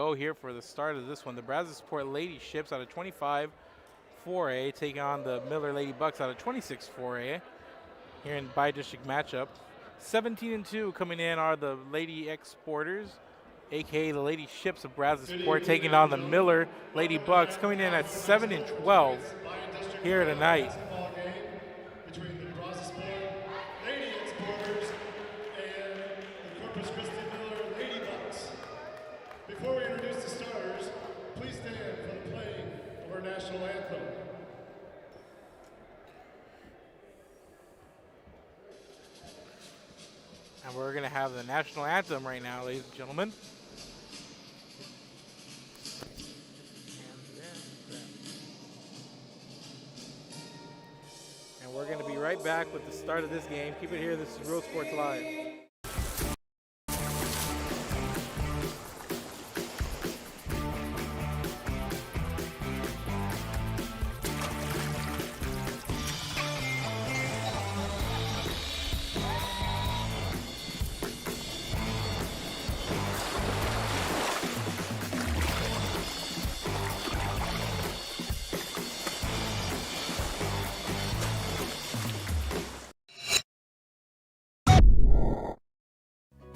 go here for the start of this one. The Brazosport Lady Ships out of 25 4A taking on the Miller Lady Bucs out of 26 4A here in bi-district matchup. 17-2 coming in are the Lady Exporters, aka the Lady Ships of Brazosport, taking on the Miller Lady Bucs, coming in at 7-12 here tonight. Between the Brozosport Lady Exporters and the Corpus Christi Miller Lady Bucs. Before we introduce the starters, please stand for the playing of our national anthem. And we're going to have the national anthem right now, ladies and gentlemen. And we're going to be right back with the start of this game. Keep it here. This is Brozosport Live.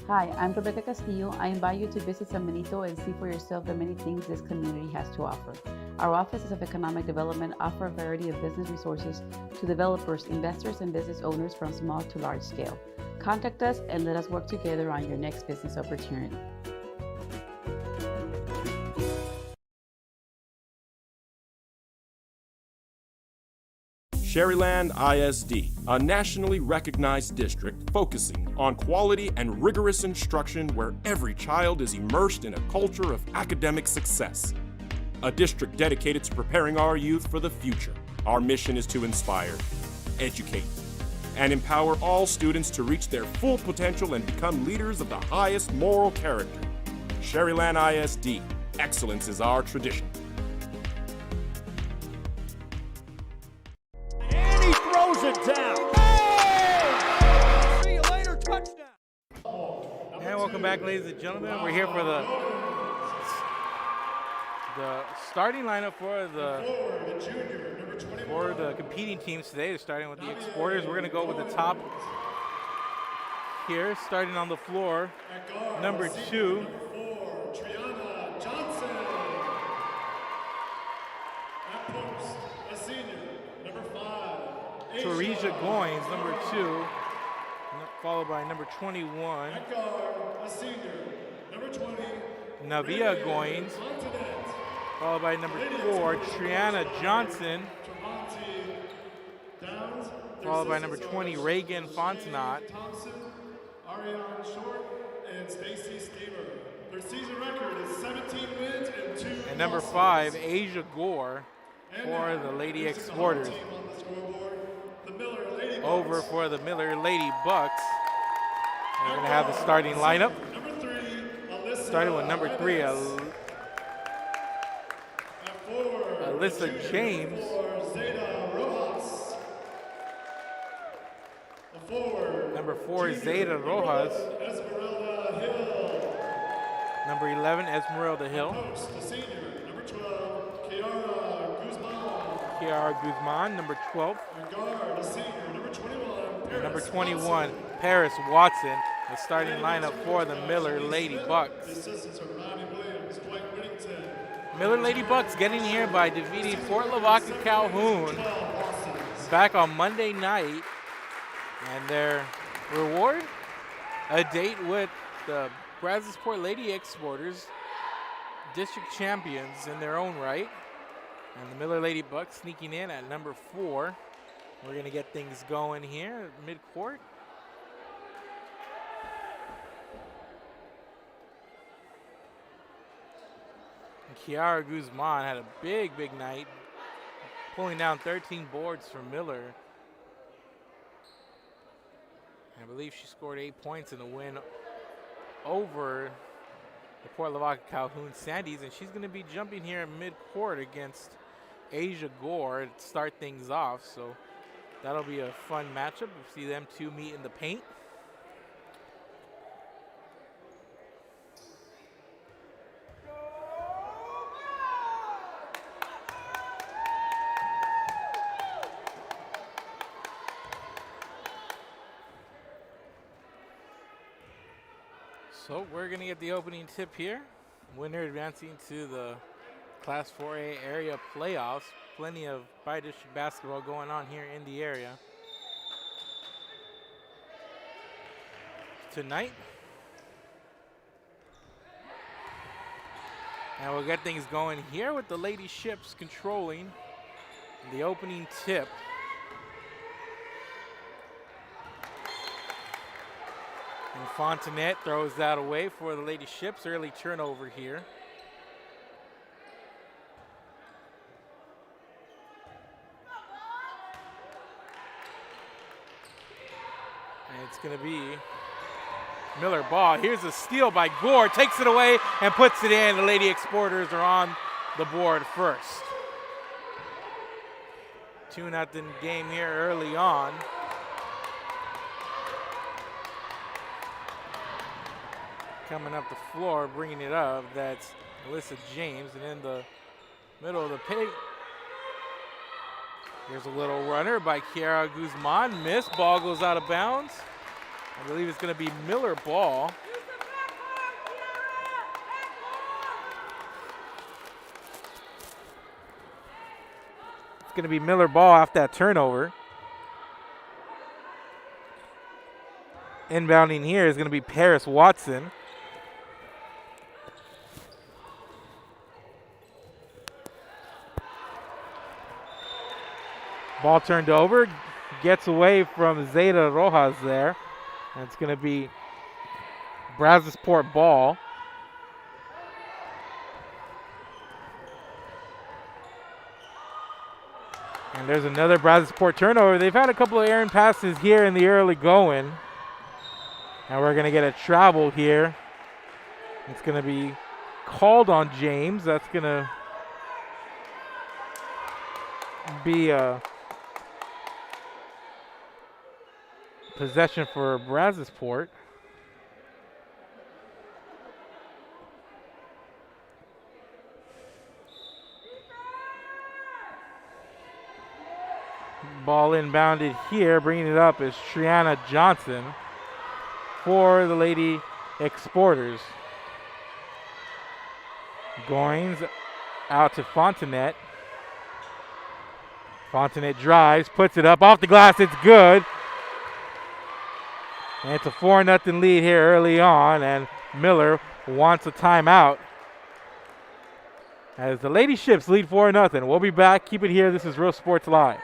Hi, I'm Rebecca Castillo. I invite you to visit San Benito and see for yourself the many things this community has to offer. Our offices of economic development offer a variety of business resources to developers, investors, and business owners from small to large scale. Contact us and let us work together on your next business opportunity. Sherryland ISD, a nationally recognized district focusing on quality and rigorous instruction where every child is immersed in a culture of academic success. A district dedicated to preparing our youth for the future. Our mission is to inspire, educate, and empower all students to reach their full potential and become leaders of the highest moral character. Sherryland ISD, excellence is our tradition. It down. Oh! See you later, touchdown. And welcome back, ladies and gentlemen. We're here for the starting lineup for the competing teams today. They're starting with the Exporters. We're going to go with the top here, starting on the floor. Number 2. Teresa Goins, number 2, followed by number 21. Navia Goins, followed by number 4, Triana Johnson, followed by number 20, Reagan Fontenot. And number 5, Asia Gore for the Lady Exporters. Over for the Miller Lady Bucs. We're going to have the starting lineup. Starting with number 3, Alyssa James. Number 4, Zeta Rojas. Number 11, Esmeralda Hill. Kiara Guzman, number 12. And number 21, Paris Watson, the starting lineup for the Miller Lady Bucs. Miller Lady Bucs getting here by defeating Fort Lavaca Calhoun back on Monday night. And their reward, a date with the Brazosport Lady Exporters, district champions in their own right. And the Miller Lady Bucs sneaking in at number 4. We're going to get things going here at mid-court. Kiara Guzman had a big night, pulling down 13 boards for Miller. I believe she scored 8 points in the win over the Fort Lavaca Calhoun Sandys, and she's going to be jumping here in mid-court against Asia Gore to start things off. So that'll be a fun matchup. We'll see them two meet in the paint. So we're going to get the opening tip here. Winner advancing to the Class 4A area playoffs. Plenty of bi-district basketball going on here in the area tonight. And we'll get things going here with the Lady Ships controlling the opening tip. And Fontanet throws that away for the Lady Ships. Early turnover here. And it's going to be Miller ball. Here's a steal by Gore. Takes it away and puts it in. The Lady Exporters are on the board first. 2-0 game here early on. Coming up the floor, bringing it up, that's Alyssa James. And in the middle of the paint, here's a little runner by Kiara Guzman. Missed, ball goes out of bounds. I believe it's going to be Miller ball. It's going to be Miller ball off that turnover. Inbounding here is going to be Paris Watson. Ball turned over, gets away from Zeta Rojas there. And it's going to be Brazosport ball. And there's another Brazosport turnover. They've had a couple of errant passes here in the early going. And we're going to get a travel here. It's going to be called on James. That's going to be a possession for Brazosport. Ball inbounded here. Bringing it up is Triana Johnson for the Lady Exporters. Goins out to Fontanet. Fontanet drives, puts it up off the glass. It's good. And it's a 4-0 lead here early on, and Miller wants a timeout as the Lady Ships lead 4-0. We'll be back. Keep it here. This is Real Sports Live.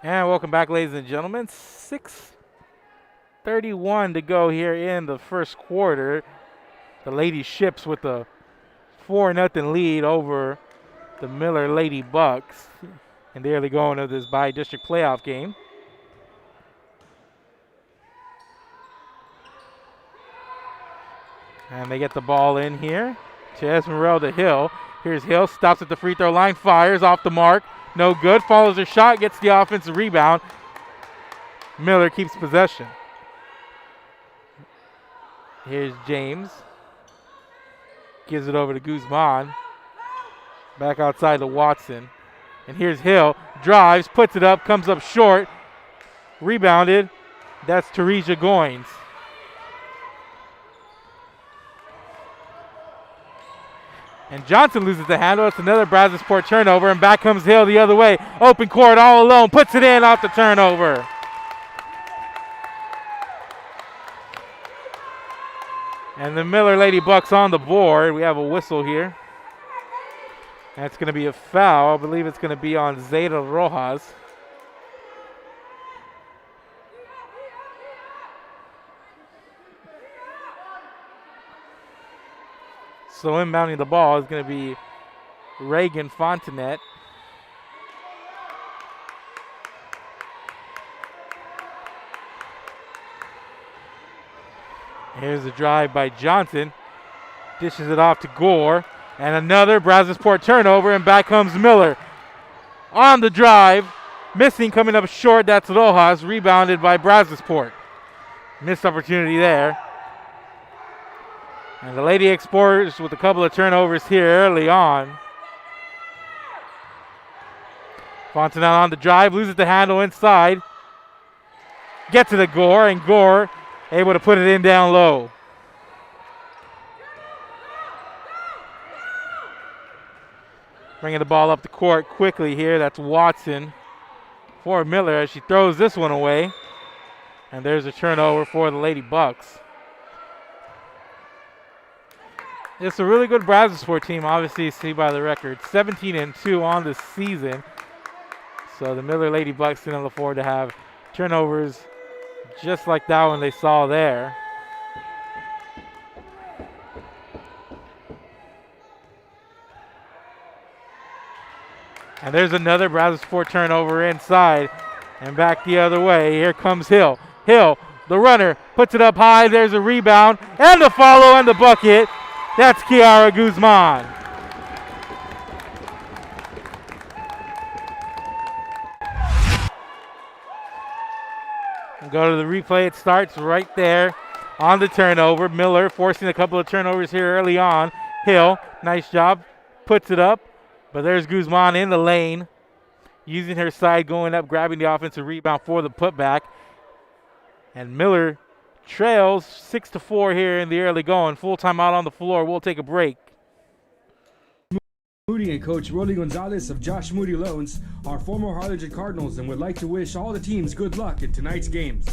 And welcome back, ladies and gentlemen. 6:31 to go here in the first quarter. The Lady Ships with a 4-0 lead over the Miller Lady Bucs in the early going of this bi-district playoff game. And they get the ball in here to Esmeralda Hill. Here's Hill, stops at the free throw line, fires off the mark. No good, follows her shot, gets the offensive rebound. Miller keeps possession. Here's James. Gives it over to Guzman. Back outside to Watson. And here's Hill, drives, puts it up, comes up short. Rebounded, that's Teresia Goins. And Johnson loses the handle. It's another Brazosport turnover, and back comes Hill the other way. Open court all alone, puts it in off the turnover. And the Miller Lady Bucs on the board. We have a whistle here. And it's going to be a foul. I believe it's going to be on Zeta Rojas. So inbounding the ball is going to be Reagan Fontanet. Here's the drive by Johnson. Dishes it off to Gore. And another Brazosport turnover, and back comes Miller. On the drive, missing, coming up short. That's Rojas, rebounded by Brazosport. Missed opportunity there. And the Lady Exporters with a couple of turnovers here early on. Fontenelle on the drive, loses the handle inside. Get to the Gore, and Gore able to put it in down low. Bringing the ball up the court quickly here. That's Watson for Miller as she throws this one away. And there's a turnover for the Lady Bucs. It's a really good Brazosport team, obviously you see by the record. 17-2 on the season. So the Miller Lady Bucs can look forward to have turnovers just like that one they saw there. And there's another Brazosport turnover inside and back the other way. Here comes Hill. Hill, the runner, puts it up high. There's a rebound and the follow and the bucket. That's Kiara Guzman. And go to the replay. It starts right there on the turnover. Miller forcing a couple of turnovers here early on. Hill, nice job, puts it up. But there's Guzman in the lane, using her side, going up, grabbing the offensive rebound for the putback. And Miller trails 6-4 here in the early going. Full timeout on the floor. We'll take a break. Moody and Coach Rolly Gonzalez of Josh Moody Loans are former Harlingen Cardinals and would like to wish all the teams good luck in tonight's games.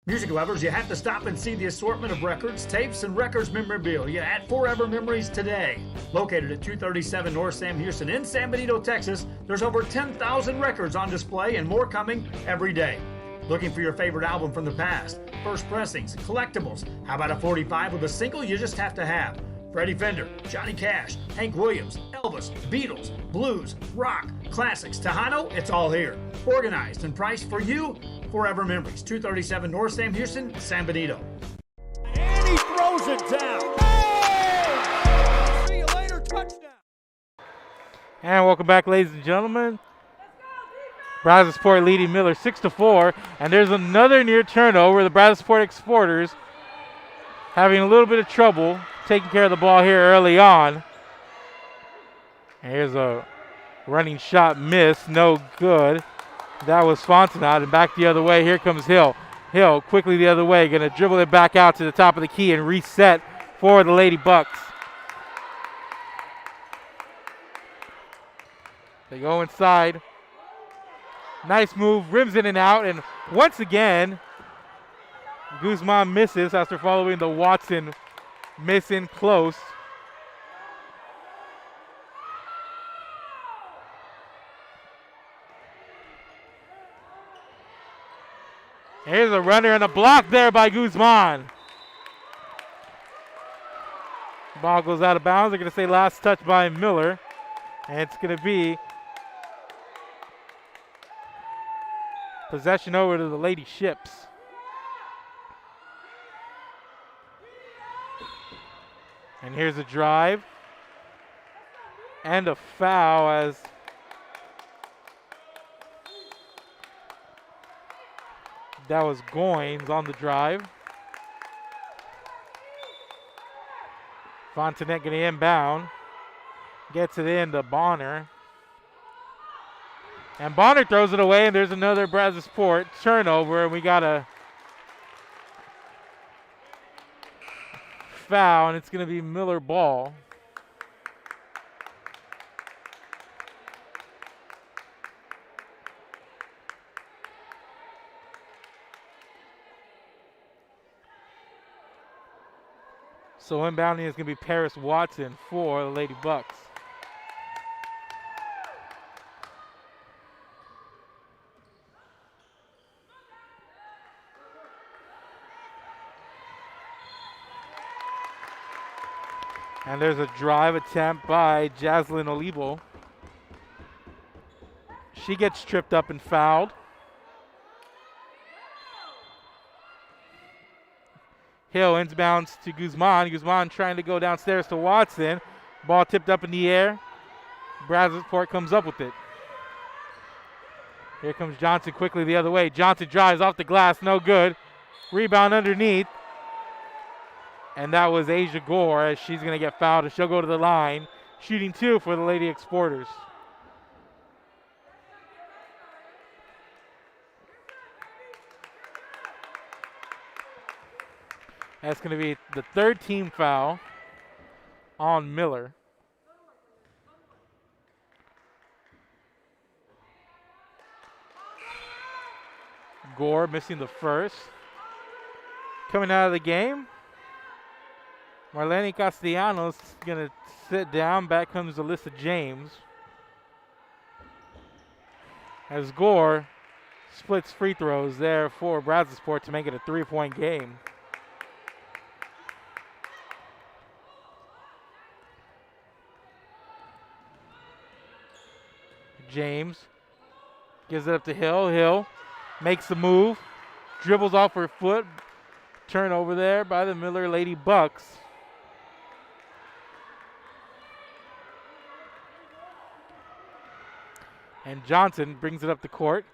Music lovers, you have to stop and see the assortment of records, tapes, and records memorabilia at Forever Memories today. Located at 237 North Sam Houston in San Benito, Texas, there's over 10,000 records on display and more coming every day. Looking for your favorite album from the past, first pressings, collectibles? How about a 45 with a single you just have to have? Freddie Fender, Johnny Cash, Hank Williams, Elvis, Beatles, blues, rock, classics, Tejano, it's all here. Organized and priced for you. Forever Memories, 237 North Sam Houston, San Benito. And he throws it down. Oh! See you later, touchdown. And welcome back, ladies and gentlemen. Brazosport leading Miller 6-4. And there's another near turnover. The Brazosport Exporters having a little bit of trouble taking care of the ball here early on. And here's a running shot miss, no good. That was Fontenot, and back the other way. Here comes Hill. Hill quickly the other way, going to dribble it back out to the top of the key and reset for the Lady Bucs. They go inside. Nice move, rims in and out, and once again, Guzman misses after following the Watson miss in close. Here's a runner and a block there by Guzman. Ball goes out of bounds. They're going to say last touch by Miller. And it's going to be possession over to the Lady Ships. And here's a drive. And a foul as that was Goins on the drive. Fontenette getting inbound. Gets it in to Bonner. And Bonner throws it away, and there's another Brazosport turnover, and we got a foul, and it's going to be Miller ball. So inbounding is going to be Paris Watson for the Lady Bucs. And there's a drive attempt by Jaslyn Olivo. She gets tripped up and fouled. Hill inbounds to Guzman. Guzman trying to go downstairs to Watson. Ball tipped up in the air. Brazosport comes up with it. Here comes Johnson quickly the other way. Johnson drives off the glass, no good. Rebound underneath. And that was Asia Gore as she's going to get fouled and she'll go to the line. Shooting 2 for the Lady Exporters. That's going to be the 3rd team foul on Miller. Gore missing the first. Coming out of the game, Marlene Castellanos going to sit down. Back comes Alyssa James. As Gore splits free throws there for Brazosport to make it a 3-point game. James gives it up to Hill. Hill makes the move, dribbles off her foot. Turnover there by the Miller Lady Bucs. And Johnson brings it up the court.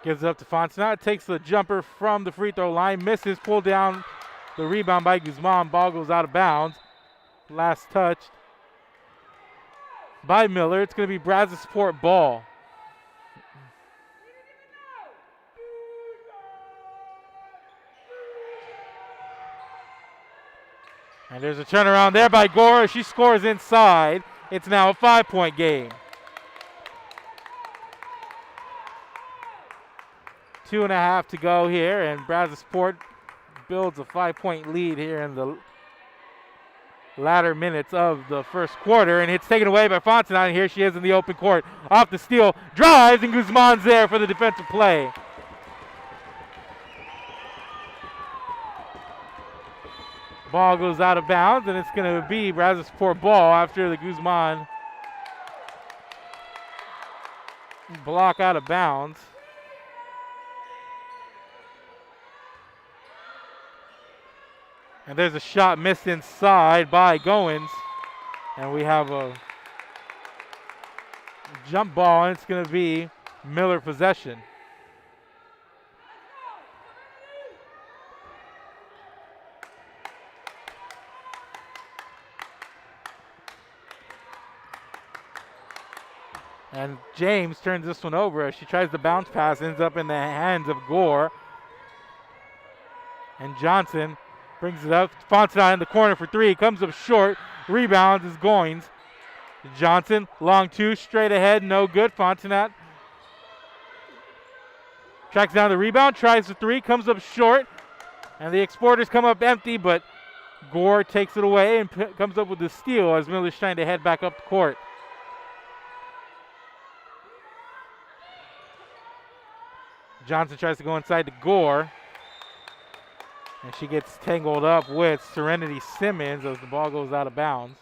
Gives it up to Fontenot. Takes the jumper from the free throw line. Misses. Pulled down. The rebound by Guzman. Ball goes out of bounds. Last touched by Miller. It's going to be Brazosport ball. And there's a turnaround there by Gore. She scores inside. It's now a 5-point game. 2.5 to go here, and Brazosport builds a 5-point lead here in the latter minutes of the first quarter, and it's taken away by Fontenot. Here she is in the open court. Off the steal, drives, and Guzman's there for the defensive play. Ball goes out of bounds, and it's going to be Brazosport ball after the Guzman block out of bounds. And there's a shot missed inside by Goins. And we have a jump ball, and it's going to be Miller possession. And James turns this one over as she tries to bounce pass, ends up in the hands of Gore. And Johnson brings it up. Fontenot in the corner for 3. Comes up short. Rebounds is Goins. Johnson, long 2, straight ahead, no good. Fontenot tracks down the rebound, tries the 3, comes up short. And the Exporters come up empty, but Gore takes it away and comes up with the steal as Miller's trying to head back up the court. Johnson tries to go inside to Gore. And she gets tangled up with Serenity Simmons as the ball goes out of bounds.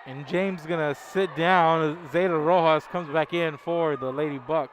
And James gonna sit down. Zeta Rojas comes back in for the Lady Bucs.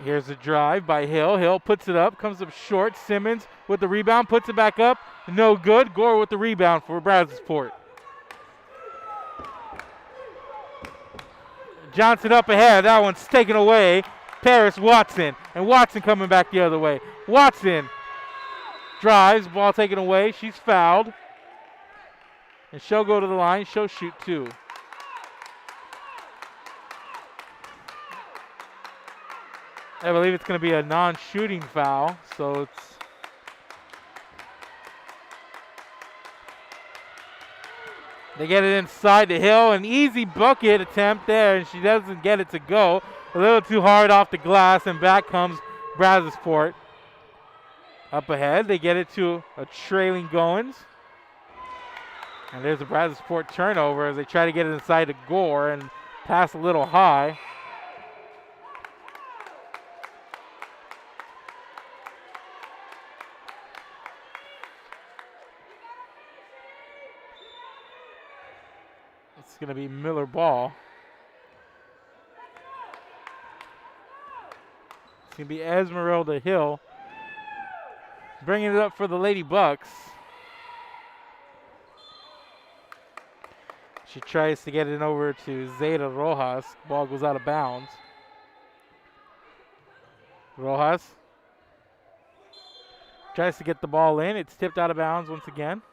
Here's a drive by Hill. Hill puts it up, comes up short. Simmons with the rebound, puts it back up. No good. Gore with the rebound for Brazosport. Johnson up ahead. That one's taken away. Paris Watson. And Watson coming back the other way. Watson drives. Ball taken away. She's fouled. And she'll go to the line. She'll shoot 2. I believe it's going to be a non-shooting foul, so it's They get it inside the hill. An easy bucket attempt there, and she doesn't get it to go. A little too hard off the glass, and back comes Brazosport. Up ahead, they get it to a trailing Goins. And there's a Brazosport turnover as they try to get it inside to Gore and pass a little high. It's going to be Miller ball. It's going to be Esmeralda Hill bringing it up for the Lady Bucs. She tries to get it over to Zeta Rojas. Ball goes out of bounds. Rojas tries to get the ball in. It's tipped out of bounds once again.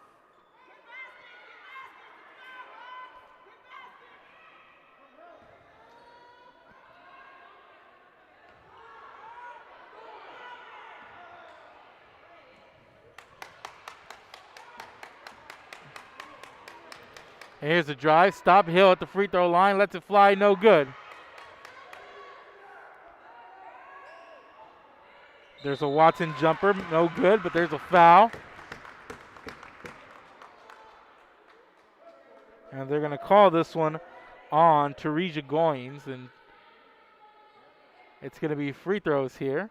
And here's the drive. Stop Hill at the free throw line. Lets it fly. No good. There's a Watson jumper. No good, but there's a foul. And they're going to call this one on Teresa Goins. And it's going to be free throws here.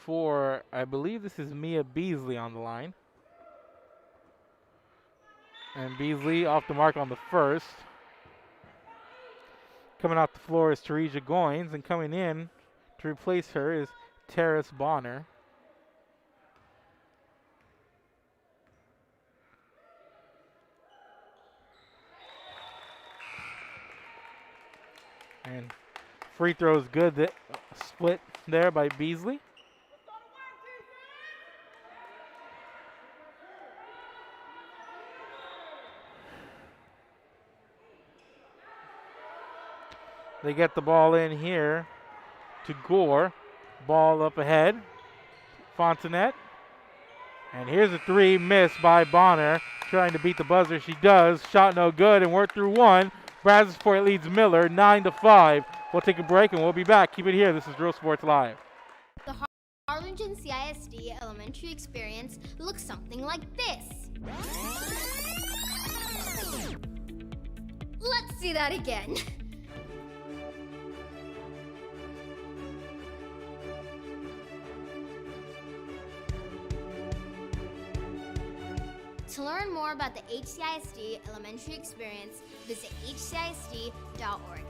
For, I believe this is Mia Beasley on the line. And Beasley off the mark on the first. Coming off the floor is Teresa Goins, and coming in to replace her is Terrace Bonner. And free throws good, split there by Beasley. They get the ball in here to Gore. Ball up ahead. Fontanet. And here's a three missed by Bonner. Trying to beat the buzzer. She does. Shot no good, and we're through one. Brazosport leads Miller 9-5. We'll take a break, and we'll be back. Keep it here. This is Brozosport Live. The Harlingen CISD elementary experience looks something like this. Let's see that again. To learn more about the HCISD elementary experience, visit hcisd.org.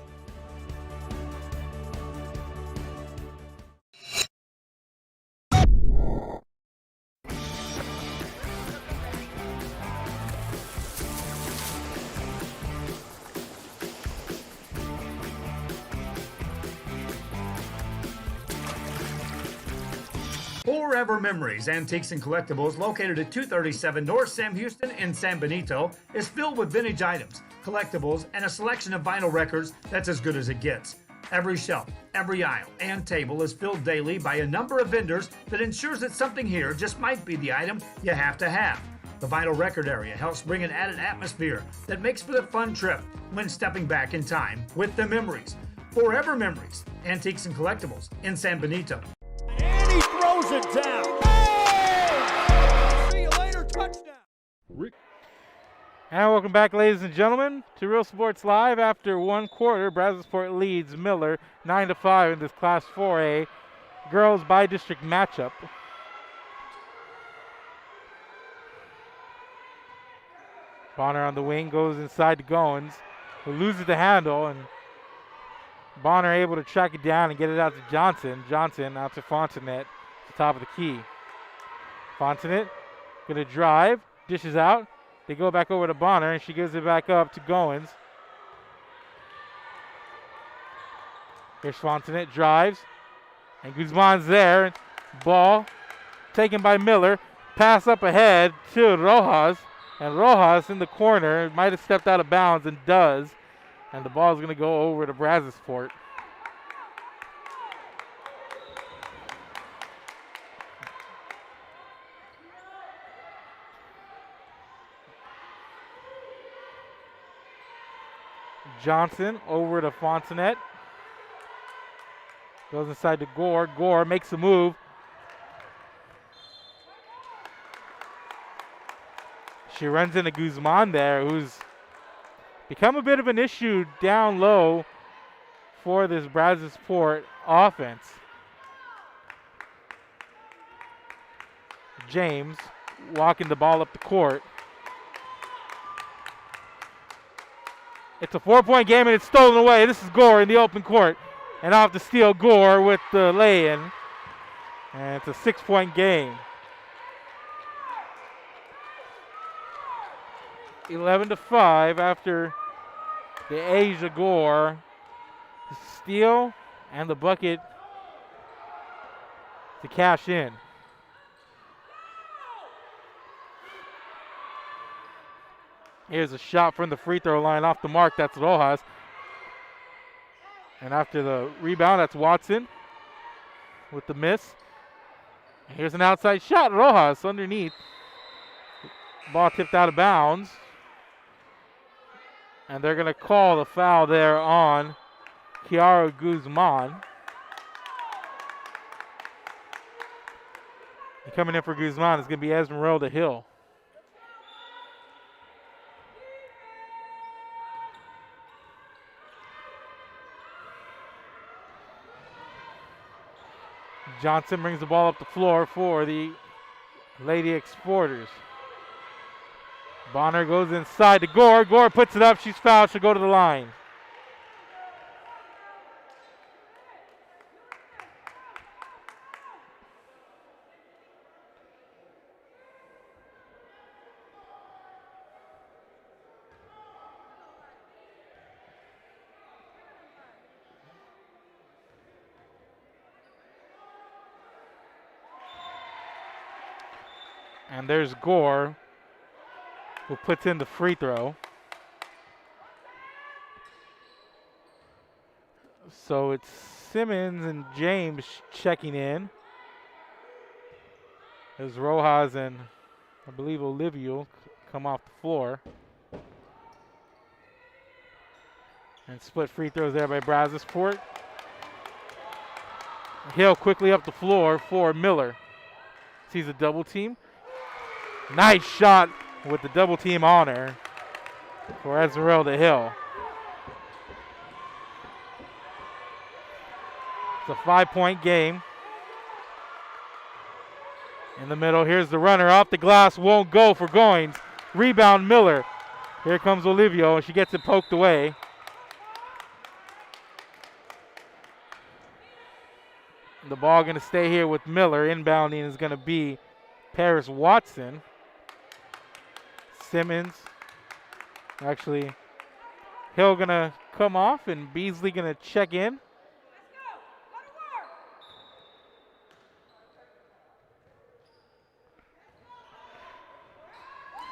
Forever Memories, Antiques and Collectibles, located at 237 North Sam Houston in San Benito, is filled with vintage items, collectibles, and a selection of vinyl records that's as good as it gets. Every shelf, every aisle, and table is filled daily by a number of vendors that ensures that something here just might be the item you have to have. The vinyl record area helps bring an added atmosphere that makes for a fun trip when stepping back in time with the memories. Forever Memories, Antiques and Collectibles in San Benito. And he throws it down. Oh! See you later, touchdown. And welcome back, ladies and gentlemen, to Real Sports Live. After one quarter, Brazosport leads Miller 9-5 in this Class 4A girls by-district matchup. Bonner on the wing goes inside to Goins, who loses the handle, and Bonner able to track it down and get it out to Johnson. Johnson out to Fontanet at the top of the key. Fontanet going to drive, dishes out. They go back over to Bonner, and she gives it back up to Goins. Here's Fontanet, drives, and Guzman's there. Ball taken by Miller. Pass up ahead to Rojas, and Rojas in the corner might have stepped out of bounds and does. And the ball is going to go over to Brazosport. Johnson over to Fontanet. Goes inside to Gore. Gore makes a move. She runs into Guzman there, who's become a bit of an issue down low for this Brazosport offense. James walking the ball up the court. It's a 4-point game and it's stolen away. This is Gore in the open court. And off to steal Gore with the lay-in. And it's a 6-point game. 11-5 after the Asia Gore steal and the bucket to cash in. Here's a shot from the free throw line off the mark. That's Rojas. And after the rebound, that's Watson with the miss. And here's an outside shot. Rojas underneath. Ball tipped out of bounds. And they're going to call the foul there on Kiara Guzman. And coming in for Guzman is going to be Esmeralda Hill. Johnson brings the ball up the floor for the Lady Exporters. Bonner goes inside to Gore. Gore puts it up. She's fouled. She'll go to the line. And there's Gore, who puts in the free throw. So it's Simmons and James checking in. As Rojas and I believe Olivia come off the floor. And split free throws there by Brazosport. Hill quickly up the floor for Miller. Sees a double team. Nice shot with the double team on her for Esmeralda Hill. It's a 5-point game. In the middle, here's the runner off the glass, won't go for Goins. Rebound Miller. Here comes Olivia, and she gets it poked away. The ball going to stay here with Miller. Inbounding is going to be Paris Watson. Simmons. Actually, Hill going to come off and Beasley going to check in.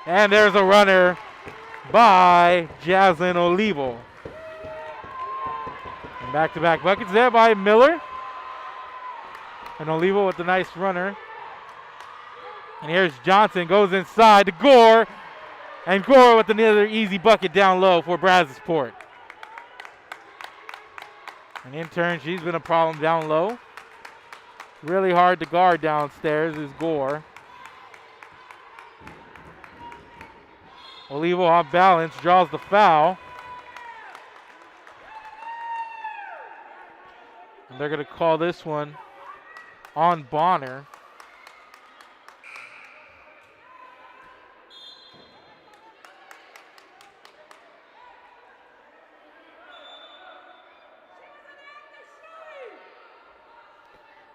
And there's a runner by Jaslyn Olivo. And back-to-back buckets there by Miller. And Olivo with the nice runner. And here's Johnson, goes inside to Gore. And Gore with another easy bucket down low for Brazosport. And in turn, she's been a problem down low. Really hard to guard downstairs is Gore. Olivo off balance, draws the foul. And they're going to call this one on Bonner.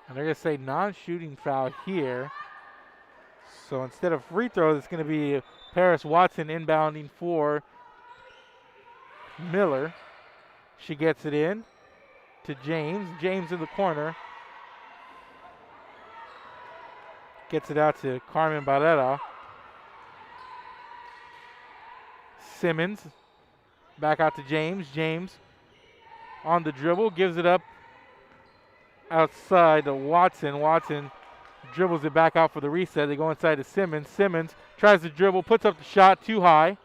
And they're going to say non-shooting foul here. So instead of free throws, it's going to be Paris Watson inbounding for Miller. She gets it in to James. James in the corner. Gets it out to Carmen Barrera. Simmons back out to James. James on the dribble, gives it up outside to Watson. Watson dribbles it back out for the reset. They go inside to Simmons. Simmons tries to dribble, puts up the shot too high.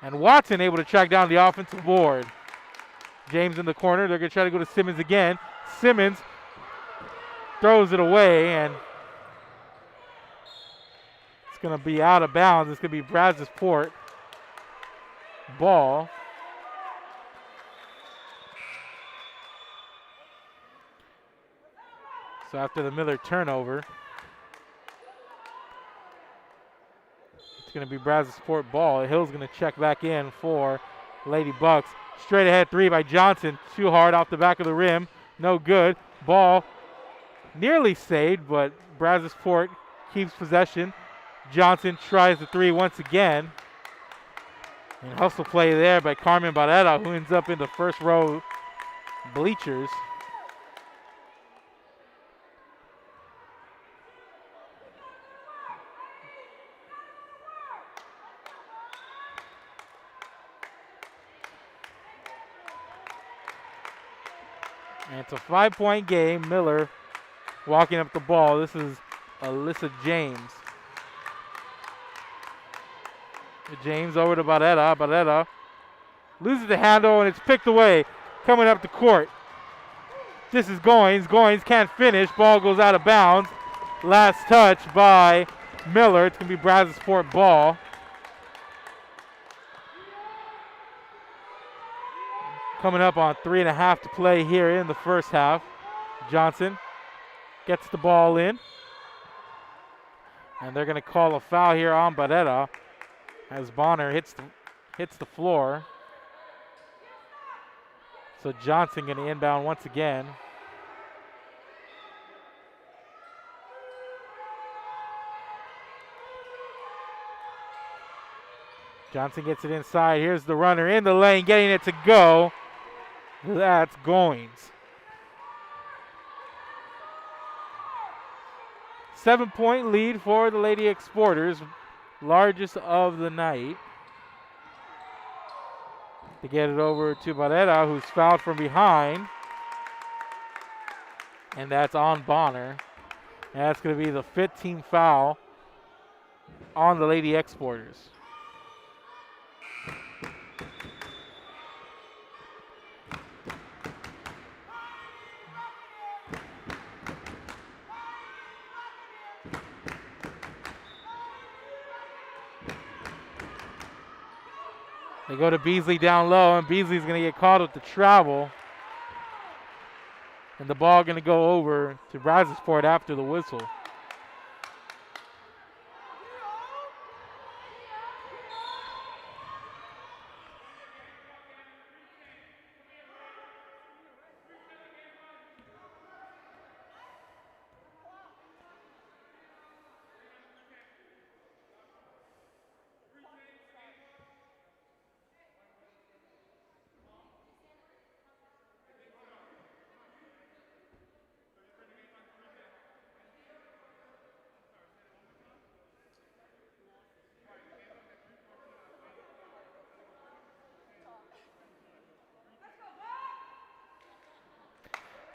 And Watson able to track down the offensive board. James in the corner. They're going to try to go to Simmons again. Simmons throws it away, and it's going to be out of bounds. It's going to be Brazosport ball. So after the Miller turnover, it's going to be Brazosport ball. Hill's going to check back in for Lady Bucs. Straight ahead three by Johnson. Too hard off the back of the rim. No good. Ball nearly saved, but Brazosport keeps possession. Johnson tries the three once again. And hustle play there by Carmen Barrera, who ends up in the first row bleachers. And it's a 5-point game. Miller walking up the ball. This is Alyssa James. James over to Barrera. Barrera loses the handle, and it's picked away. Coming up the court. This is Goins. Goins can't finish. Ball goes out of bounds. Last touch by Miller. It's going to be Brazosport ball. Coming up on 3.5 to play here in the first half. Johnson gets the ball in. And they're going to call a foul here on Barrera as Bonner hits the floor. So Johnson going to inbound once again. Johnson gets it inside. Here's the runner in the lane, getting it to go. That's Goins. 7-point lead for the Lady Exporters, largest of the night. They get it over to Barrera, who's fouled from behind. And that's on Bonner. And that's going to be the 15th foul on the Lady Exporters. They go to Beasley down low, and Beasley's going to get caught with the travel. And the ball going to go over to Brazosport after the whistle.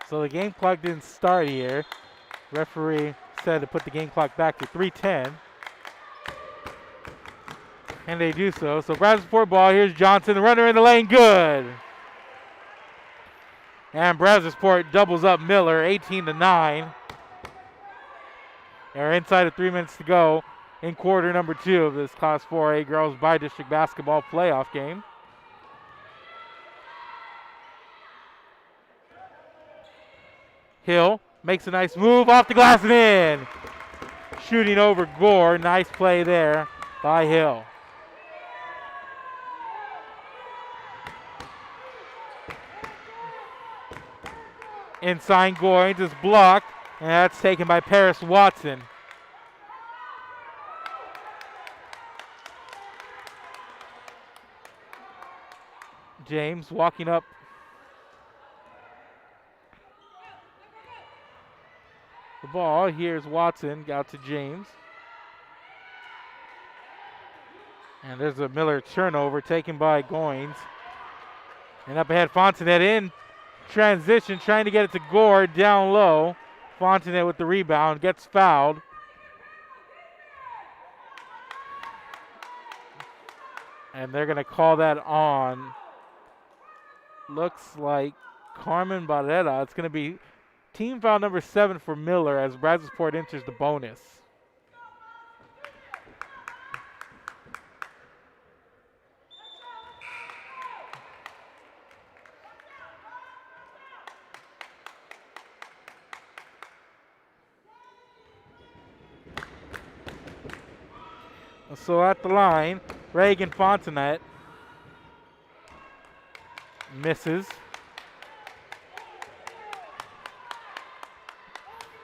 So the game clock didn't start here. Referee said to put the game clock back to 3:10. And they do so. So Brazosport ball. Here's Johnson, the runner in the lane, good. And Brazosport doubles up Miller, 18-9. They're inside of 3 minutes to go in quarter number 2 of this Class 4A Girls Bi-District Basketball Playoff game. Hill makes a nice move off the glass and in. Shooting over Gore. Nice play there by Hill. Inside Goins is blocked, and that's taken by Paris Watson. James walking up. The ball, here's Watson, out to James. And there's a Miller turnover taken by Goins. And up ahead, Fontenette in transition, trying to get it to Gore down low. Fontenette with the rebound, gets fouled. And they're going to call that on, looks like Carmen Barrera. It's going to be team foul number 7 for Miller as Brazosport enters the bonus. So at the line, Reagan Fontanet misses.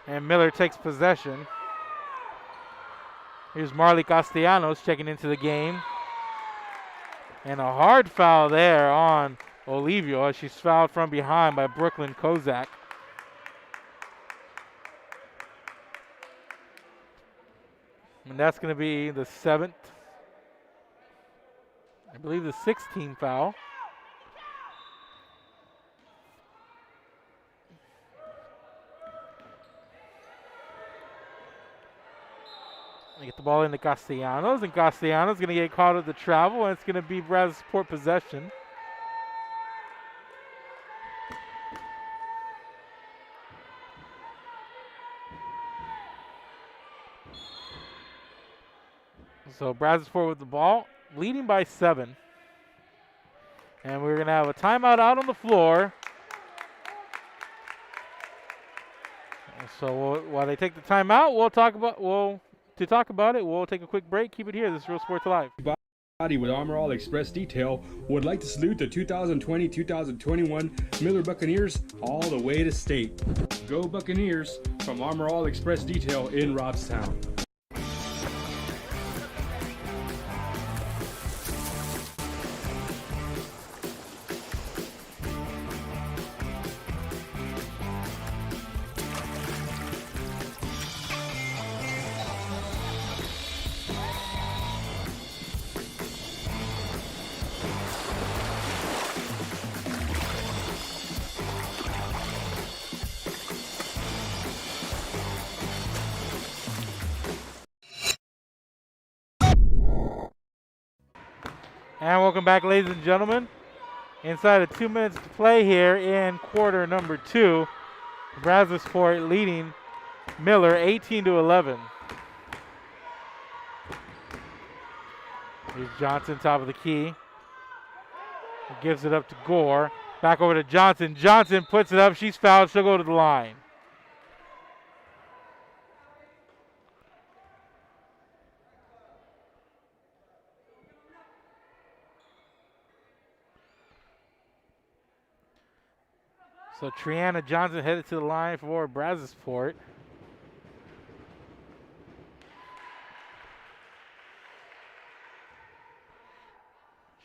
And Miller takes possession. Here's Marley Castellanos checking into the game. And a hard foul there on Olivio as she's fouled from behind by Brooklyn Kozak. And that's going to be the 7th, I believe the 6th team foul. They get the ball into Castellanos, and Castellanos going to get caught at the travel, and it's going to be Brazosport possession. So Brazosport with the ball, leading by 7. And we're going to have a timeout out on the floor. So while they take the timeout, we'll talk about it, we'll take a quick break. Keep it here. This is Real Sports Live. Body with Armor All Express Detail would like to salute the 2020-2021 Miller Buccaneers all the way to state. Go Buccaneers from Armor All Express Detail in Robstown. And welcome back, ladies and gentlemen. Inside of 2 minutes to play here in quarter number 2. Brazosport leading Miller 18-11. Here's Johnson, top of the key. He gives it up to Gore. Back over to Johnson. Johnson puts it up. She's fouled. She'll go to the line. So Triana Johnson headed to the line for Brazosport.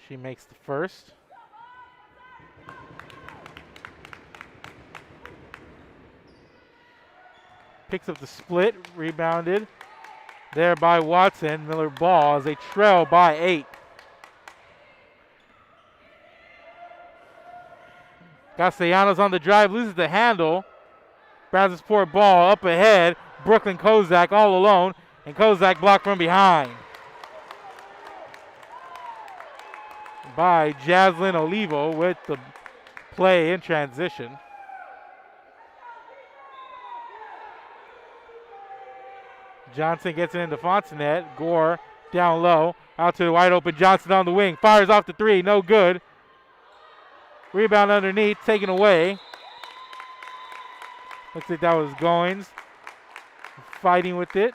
She makes the first. Picks up the split, rebounded there by Watson. Miller ball as they trail by 8. Castellanos on the drive, loses the handle. Brazosport ball up ahead. Brooklyn Kozak all alone, and Kozak blocked from behind by Jaslyn Olivo with the play in transition. Johnson gets it into Fontanet. Gore down low, out to the wide open Johnson on the wing. Fires off the 3, no good. Rebound underneath, taken away. Looks like that was Goins. Fighting with it.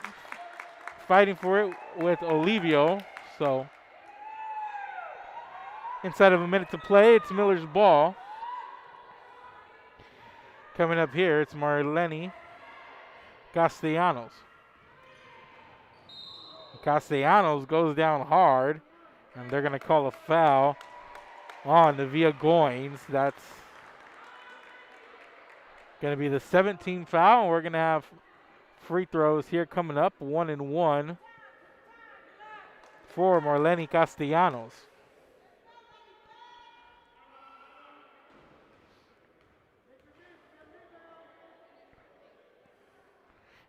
Fighting for it with Olivio. So, inside of a minute to play, it's Miller's ball. Coming up here, it's Marlene Castellanos. Castellanos goes down hard, and they're going to call a foul on Navia Goins. That's going to be the 17th foul, and we're going to have free throws here coming up, 1 and 1 for Marlene Castellanos.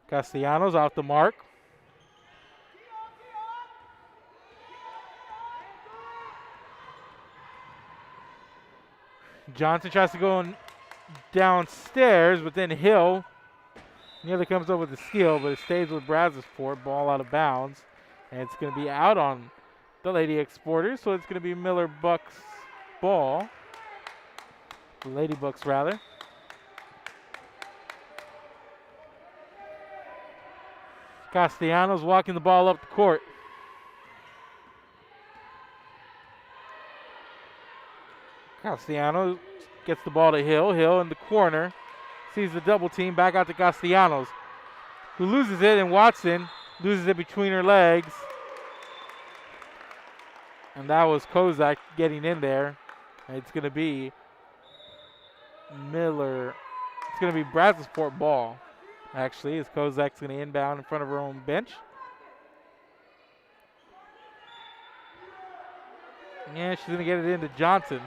Castellanos off the mark. Johnson tries to go downstairs, but then Hill nearly comes up with the steal, but it stays with Brazosport. Ball out of bounds. And it's going to be out on the Lady Exporters, so it's going to be Miller Bucs ball. The Lady Bucs, rather. Castellanos walking the ball up the court. Castellanos gets the ball to Hill. Hill in the corner. Sees the double team. Back out to Castellanos, who loses it, and Watson loses it between her legs. And that was Kozak getting in there. And it's going to be Miller. It's going to be Brazosport ball, actually, as Kozak's going to inbound in front of her own bench. Yeah, she's going to get it into Johnson.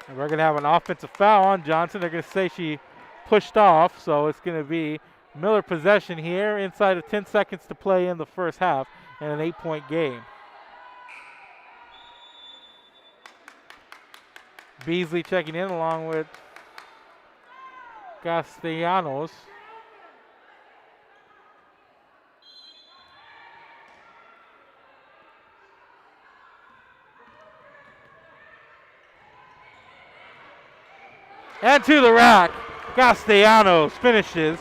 And we're going to have an offensive foul on Johnson. They're going to say she pushed off, so it's going to be Miller possession here inside of 10 seconds to play in the first half in an 8-point game. Beasley checking in along with Castellanos. And to the rack. Castellanos finishes.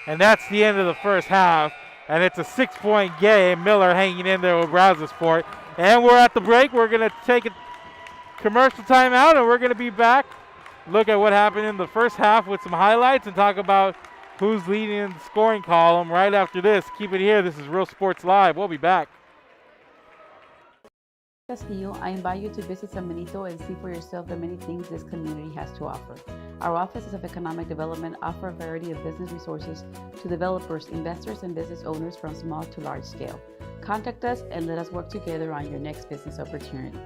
And that's the end of the first half. And it's a 6-point game. Miller hanging in there with Brazosport. And we're at the break. We're going to take a commercial timeout, and we're going to be back. Look at what happened in the first half with some highlights and talk about who's leading in the scoring column right after this. Keep it here. This is Real Sports Live. We'll be back. Castillo, I invite you to visit San Benito and see for yourself the many things this community has to offer. Our offices of economic development offer a variety of business resources to developers, investors, and business owners from small to large scale. Contact us and let us work together on your next business opportunity.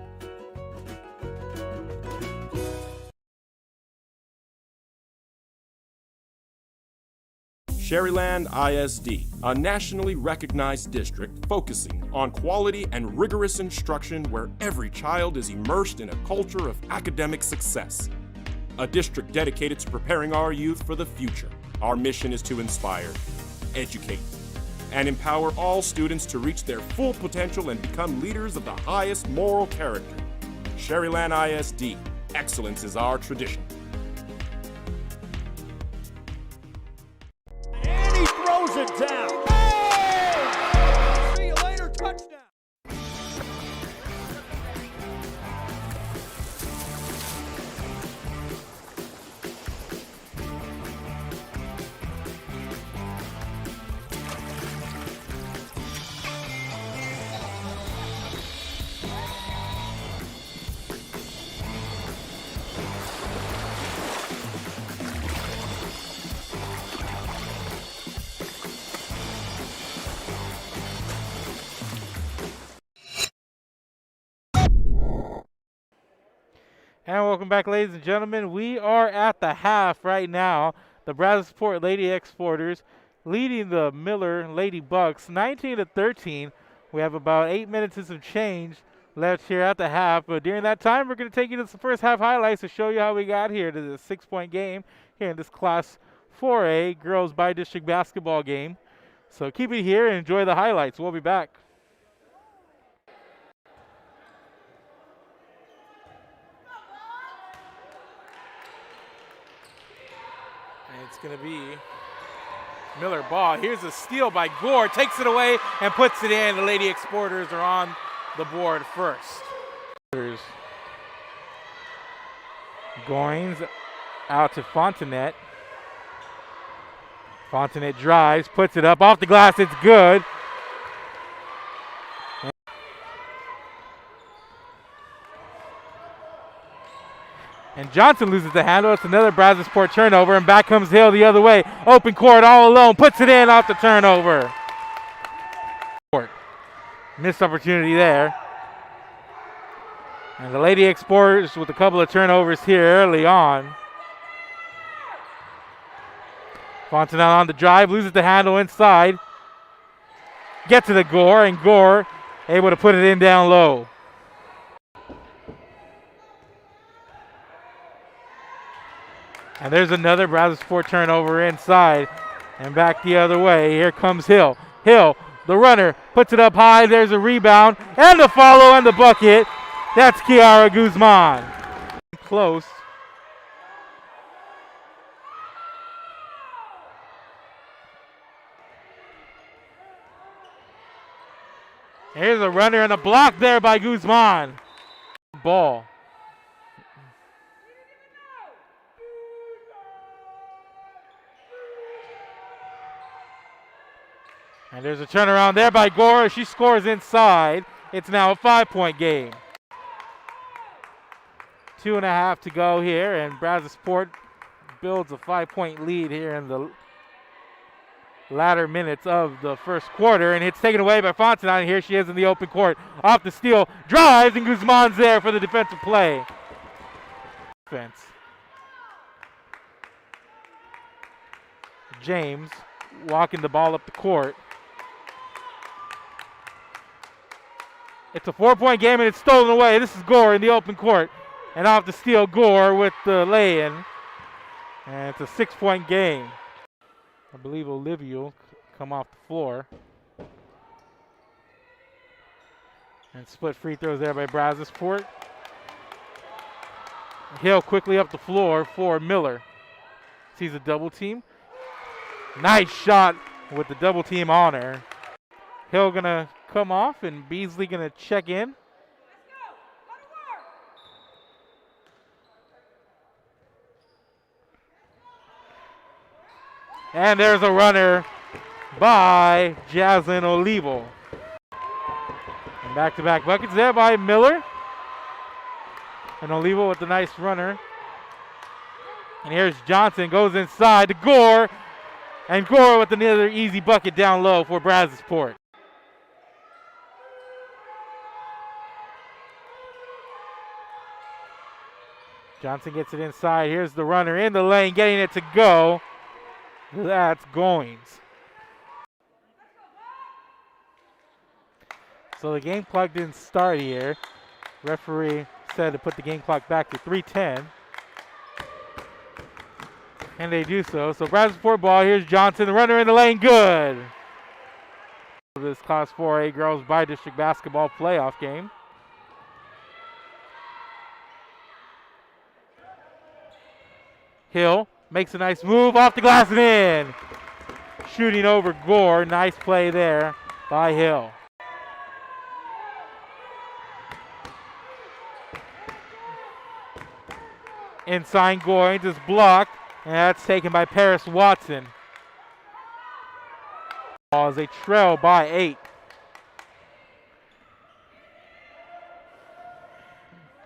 Sherryland ISD, a nationally recognized district focusing on quality and rigorous instruction where every child is immersed in a culture of academic success. A district dedicated to preparing our youth for the future. Our mission is to inspire, educate, and empower all students to reach their full potential and become leaders of the highest moral character. Sherryland ISD, excellence is our tradition. Throws it down. Oh! See you later, touchdown. And welcome back, ladies and gentlemen. We are at the half right now. The Brazosport Lady Exporters leading the Miller Lady Bucs 19-13. We have about 8 minutes and some change left here at the half. But during that time, we're going to take you to the first half highlights to show you how we got here to this 6-point game here in this Class 4A girls bi-district basketball game. So keep it here and enjoy the highlights. We'll be back. It's going to be Miller ball. Here's a steal by Gore. Takes it away and puts it in. The Lady Exporters are on the board first. Goins out to Fontanet. Fontanet drives, puts it up. Off the glass, it's good. And Johnson loses the handle. It's another Brazosport turnover, and back comes Hill the other way. Open court all alone. Puts it in off the turnover. Missed opportunity there. And the Lady Exporters with a couple of turnovers here early on. Fontenelle on the drive, loses the handle inside. Get to the Gore, and Gore able to put it in down low. And there's another Brazosport turnover inside and back the other way. Here comes Hill. Hill, the runner, puts it up high. There's a rebound and the follow and the bucket. That's Kiara Guzman. Close. Here's a runner and a block there by Guzman. Ball. And there's a turnaround there by Gore. She scores inside. It's now a 5-point game. 2.5 to go here, and Brazosport builds a 5-point lead here in the latter minutes of the first quarter, and it's taken away by Fontenelle. Here she is in the open court. Off the steal, drives, and Guzman's there for the defensive play. Defense. James walking the ball up the court. It's a 4-point game, and it's stolen away. This is Gore in the open court. And off the steal, Gore with the lay-in. And it's a 6-point game. I believe Olivia will come off the floor. And split free throws there by Brazosport. Hill quickly up the floor for Miller. Sees a double team. Nice shot with the double team on her. Hill gonna come off and Beasley gonna check in. And there's a runner by Jaslyn Olivo. And back-to-back buckets there by Miller. And Olivo with the nice runner. And here's Johnson, goes inside to Gore. And Gore with another easy bucket down low for Brazosport. Johnson gets it inside. Here's the runner in the lane, getting it to go. That's Goings. So the game clock didn't start here. Referee said to put the game clock back to 3:10. And they do so. So Brazosport ball. Here's Johnson, the runner in the lane. Good. This Class 4A girls bi-district basketball playoff game. Hill makes a nice move off the glass and in. Shooting over Gore. Nice play there by Hill. Inside Gore, just blocked, and that's taken by Paris Watson. As they trail by 8.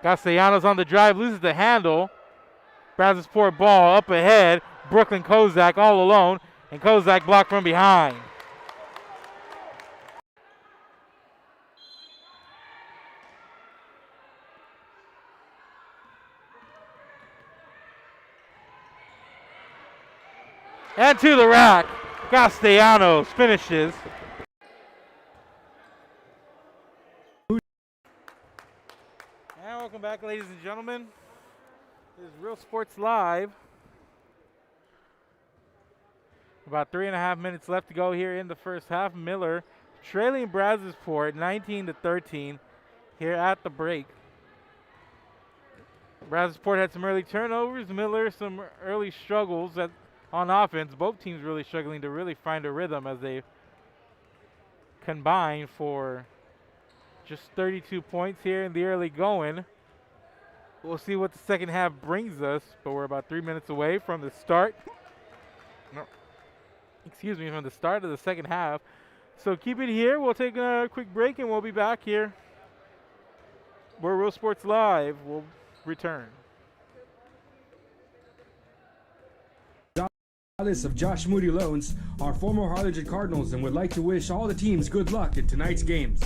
Castellanos on the drive, loses the handle. Brazosport ball up ahead. Brooklyn Kozak all alone, and Kozak blocked from behind. And to the rack, Castellanos finishes. And welcome back, ladies and gentlemen. This is Real Sports Live. About 3.5 minutes left to go here in the first half. Miller trailing Brazosport 19-13 here at the break. Brazosport had some early turnovers. Miller some early struggles on offense. Both teams really struggling to really find a rhythm as they combine for just 32 points here in the early going. We'll see what the second half brings us, but we're about 3 minutes away from the start. From the start of the second half. So keep it here. We'll take a quick break and we'll be back here. We're Real Sports Live. We'll return. Of Josh Moody Loans are former Harlingen Cardinals and would like to wish all the teams good luck in tonight's games.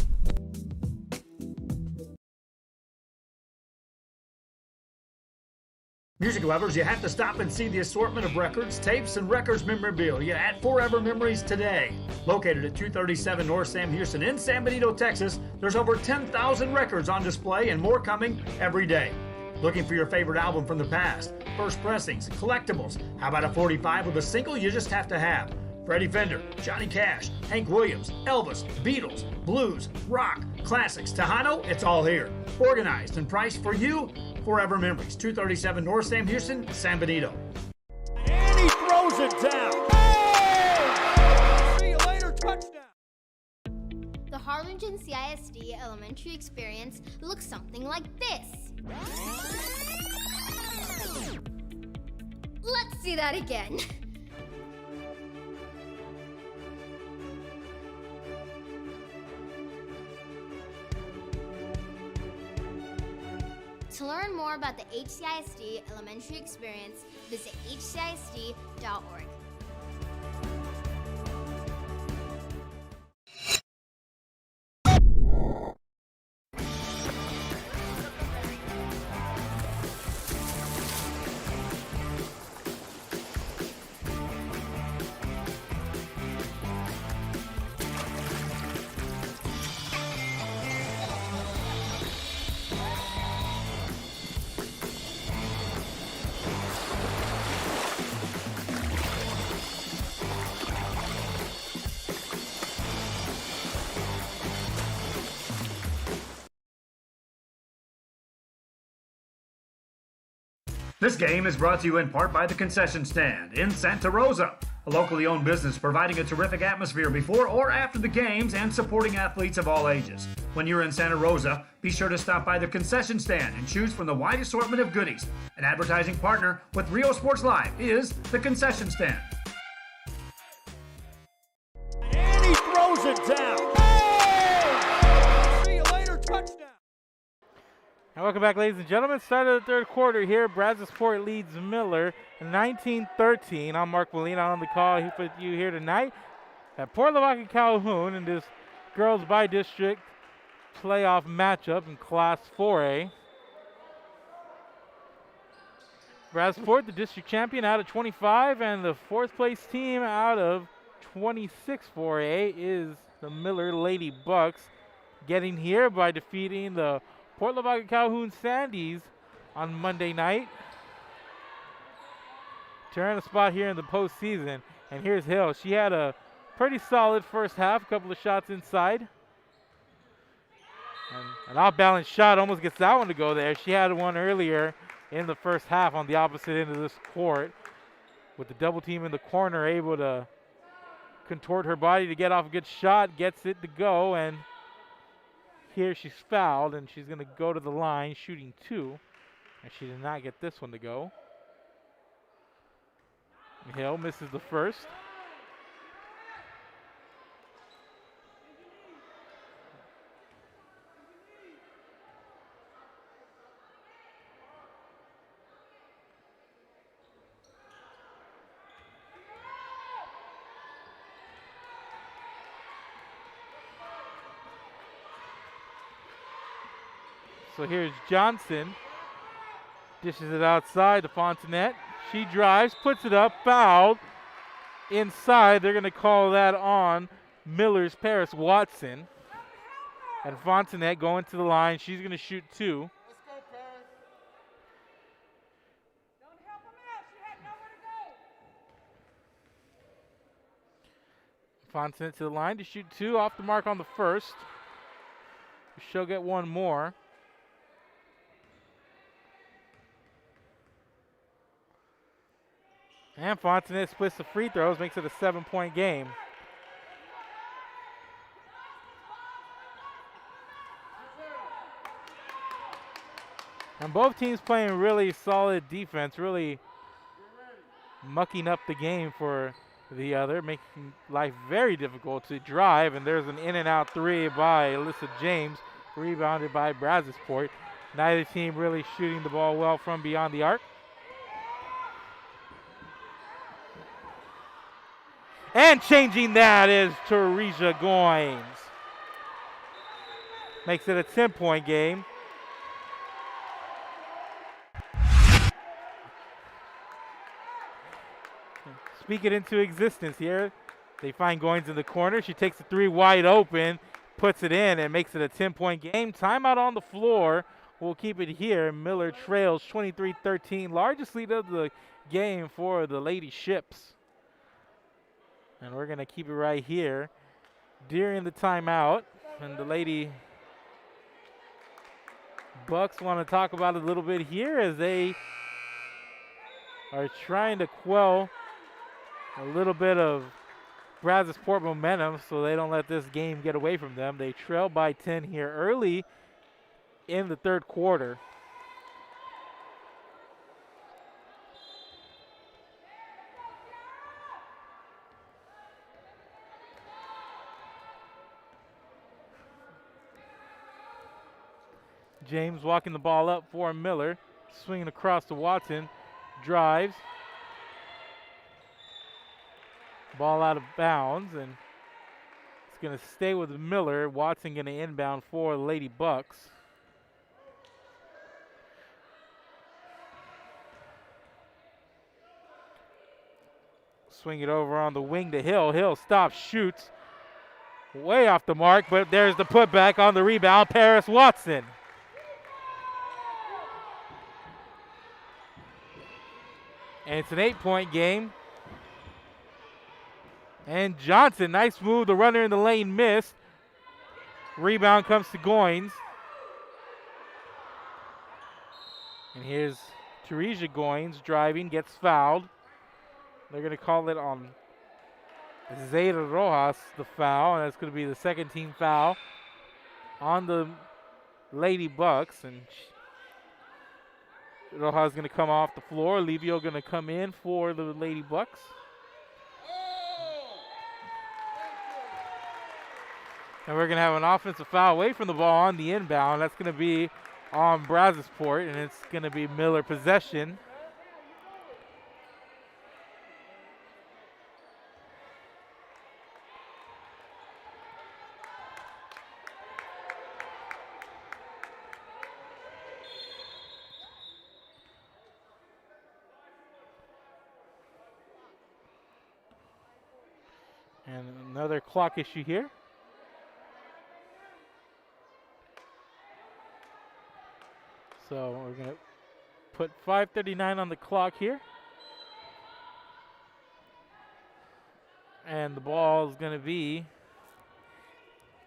Music lovers, you have to stop and see the assortment of records, tapes, and records memorabilia at Forever Memories today. Located at 237 North Sam Houston in San Benito, Texas, there's over 10,000 records on display and more coming every day. Looking for your favorite album from the past, first pressings, collectibles? How about a 45 with a single you just have to have? Freddie Fender, Johnny Cash, Hank Williams, Elvis, Beatles, blues, rock, classics, Tejano, it's all here. Organized and priced for you. Forever Memories, 237 North Sam Houston, San Benito. And he throws it down. Oh! See you later, touchdown. The Harlingen CISD elementary experience looks something like this. Let's see that again. To learn more about the HCISD elementary experience, visit hcisd.org. This game is brought to you in part by the Concession Stand in Santa Rosa, a locally owned business providing a terrific atmosphere before or after the games and supporting athletes of all ages. When you're in Santa Rosa, be sure to stop by the Concession Stand and choose from the wide assortment of goodies. An advertising partner with Rio Sports Live is the Concession Stand. And he throws it down. Oh! See you later, touchdown. And welcome back, ladies and gentlemen. Start of the third quarter here. Brazosport leads Miller 19-13. I'm Mark Molina on the call with you here tonight at Port Lavaca Calhoun in this girls by district playoff matchup in Class 4A. Brazosport, the district champion, out of 25, and the fourth place team out of 26 4A is the Miller Lady Bucs, getting here by defeating the Port Lavaca Calhoun Sandies on Monday night. Turn a spot here in the postseason. And here's Hill. She had a pretty solid first half, a couple of shots inside. And an off-balance shot, almost gets that one to go there. She had one earlier in the first half on the opposite end of this court. With the double team in the corner, able to contort her body to get off a good shot, gets it to go, and here she's fouled, and she's going to go to the line shooting two. And she did not get this one to go. Hill misses the first. So here's Johnson. Dishes it outside to Fontenette. She drives, puts it up, fouled. Inside, they're going to call that on Miller's Paris Watson. And Fontenette going to the line. She's going to shoot two. Let's go, Paris. Don't help him out. She had nowhere to go. Fontenette to the line to shoot two, off the mark on the first. She'll get one more. And Fontenette splits the free throws, makes it a 7-point game. And both teams playing really solid defense, really mucking up the game for the other, making life very difficult to drive. And there's an in-and-out three by Alyssa James, rebounded by Brazosport. Neither team really shooting the ball well from beyond the arc. And changing that is Teresa Goines. Makes it a 10-point game. speak it into existence here. They find Goins in the corner. She takes the three wide open, puts it in, and makes it a 10-point game. Timeout on the floor. We'll keep it here. Miller trails 23-13, largest lead of the game for the Lady Ships. And we're going to keep it right here during the timeout. And the Lady Bucs want to talk about it a little bit here as they are trying to quell a little bit of Brazosport momentum so they don't let this game get away from them. They trail by 10 here early in the third quarter. James walking the ball up for Miller, swinging across to Watson, drives. Ball out of bounds, and it's going to stay with Miller. Watson going to inbound for the Lady Bucs. Swing it over on the wing to Hill. Hill stops, shoots. Way off the mark, but there's the putback on the rebound. Paris Watson. And it's an 8-point game. And Johnson, nice move. The runner in the lane missed. Rebound comes to Goins. And here's Teresa Goins driving, gets fouled. They're going to call it on Zeta Rojas, the foul. And that's going to be the second team foul on the Lady Bucs. And Rojas going to come off the floor. Livio going to come in for the Lady Bucs. And we're going to have an offensive foul away from the ball on the inbound. That's going to be on Brazosport, and it's going to be Miller possession. And another clock issue here. So we're going to put 5:39 on the clock here. And the ball is going to be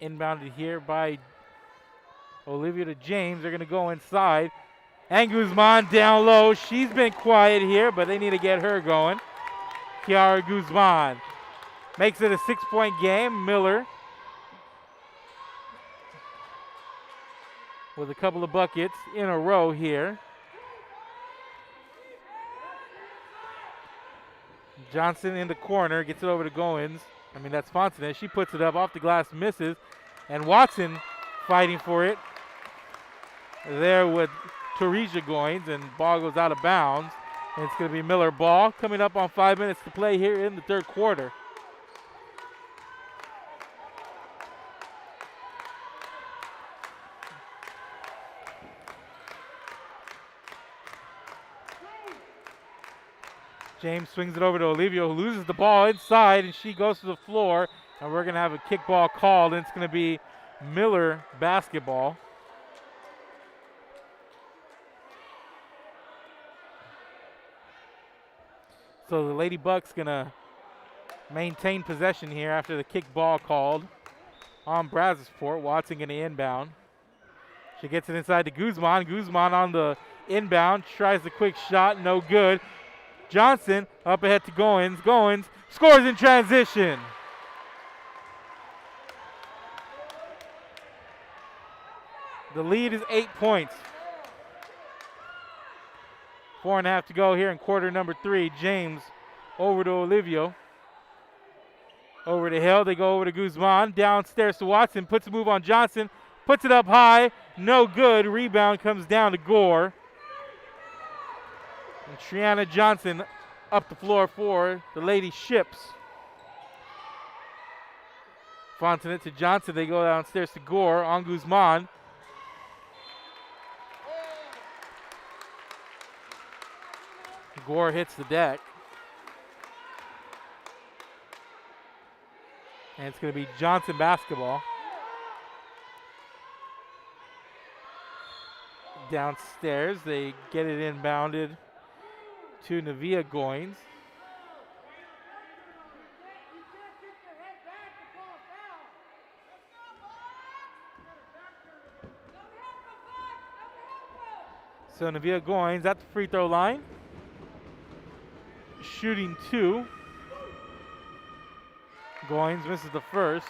inbounded here by Olivia to James. They're going to go inside. And Guzman down low. She's been quiet here, but they need to get her going. Kiara Guzman makes it a 6-point game. Miller with a couple of buckets in a row here. Johnson in the corner, gets it over to Goins. That's Fontenay. She puts it up off the glass, misses. And Watson fighting for it there with Teresa Goins, and ball goes out of bounds. And it's going to be Miller ball coming up on 5 minutes to play here in the third quarter. James swings it over to Olivia, who loses the ball inside, and she goes to the floor. And we're going to have a kickball called, and it's going to be Miller basketball. So the Lady Bucs going to maintain possession here after the kickball called on Brazosport. Watson going to inbound. She gets it inside to Guzman. Guzman on the inbound, tries the quick shot, no good. Johnson up ahead to Goins. Goins scores in transition. The lead is 8 points. 4.5 to go here in quarter number 3. James over to Olivio. Over to Hill. They go over to Guzman. Downstairs to Watson. Puts a move on Johnson. Puts it up high. No good. Rebound comes down to Gore. And Triana Johnson up the floor for the Lady Ships. Fontenay to Johnson. They go downstairs to Gore on Guzman. Gore hits the deck. And it's going to be Johnson basketball. Downstairs, they get it inbounded to Nevaeh Goins. So Nevaeh Goins at the free throw line, shooting 2. Goins misses the first.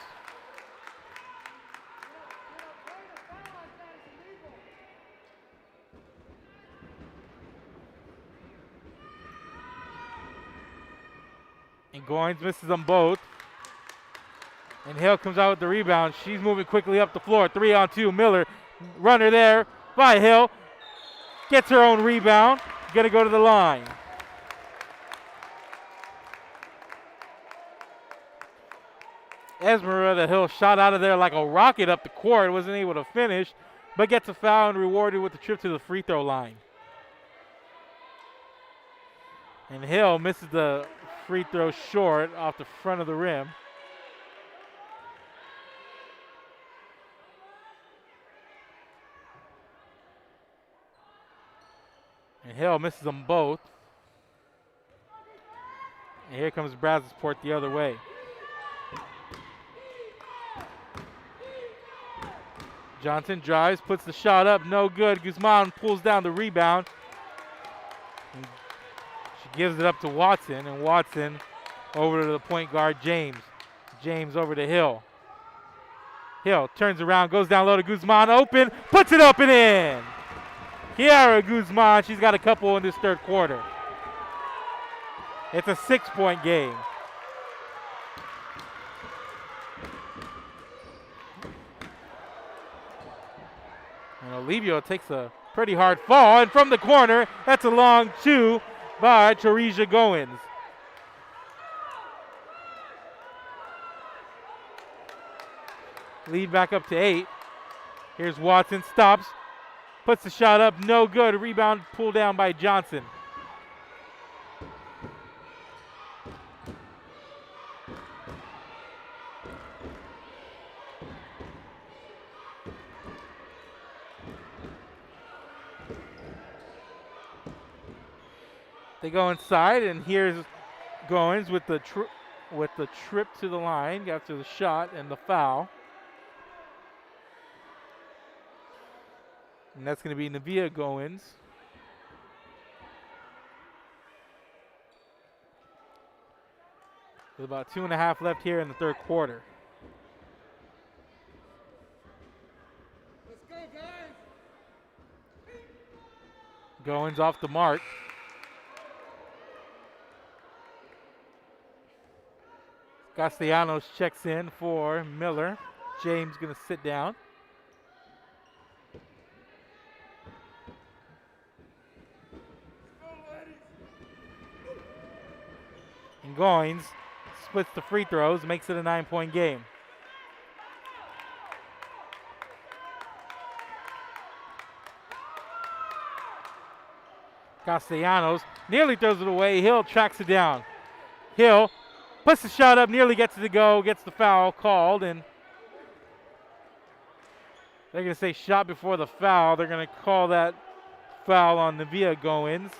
And Goins misses them both. And Hill comes out with the rebound. She's moving quickly up the floor. 3-on-2. Miller, runner there by Hill. Gets her own rebound. Gonna go to the line. Esmeralda Hill shot out of there like a rocket up the court. Wasn't able to finish, but gets a foul and rewarded with the trip to the free throw line. And Hill misses the free throw short off the front of the rim. And Hill misses them both. And here comes Brazosport the other way. Johnson drives, puts the shot up, no good. Guzman pulls down the rebound. And she gives it up to Watson, and Watson over to the point guard, James. James over to Hill. Hill turns around, goes down low to Guzman, open, puts it up and in. Kiara Guzman, she's got a couple in this third quarter. It's a 6-point game. And Olivio takes a pretty hard fall, and from the corner, that's a long 2 by Teresa Goins. Lead back up to 8. Here's Watson, stops, puts the shot up, no good. Rebound pulled down by Johnson. They go inside, and here's Goins with the trip to the line after the shot and the foul. And that's going to be Nevaeh Goins. With about 2.5 left here in the third quarter. Let's go, guys. Goins off the mark. Castellanos checks in for Miller. James going to sit down. And Goins splits the free throws, makes it a 9-point game. Castellanos nearly throws it away. Hill tracks it down. Hill puts the shot up, nearly gets it to go, gets the foul called, and they're going to say shot before the foul. They're going to call that foul on Nevaeh Goins.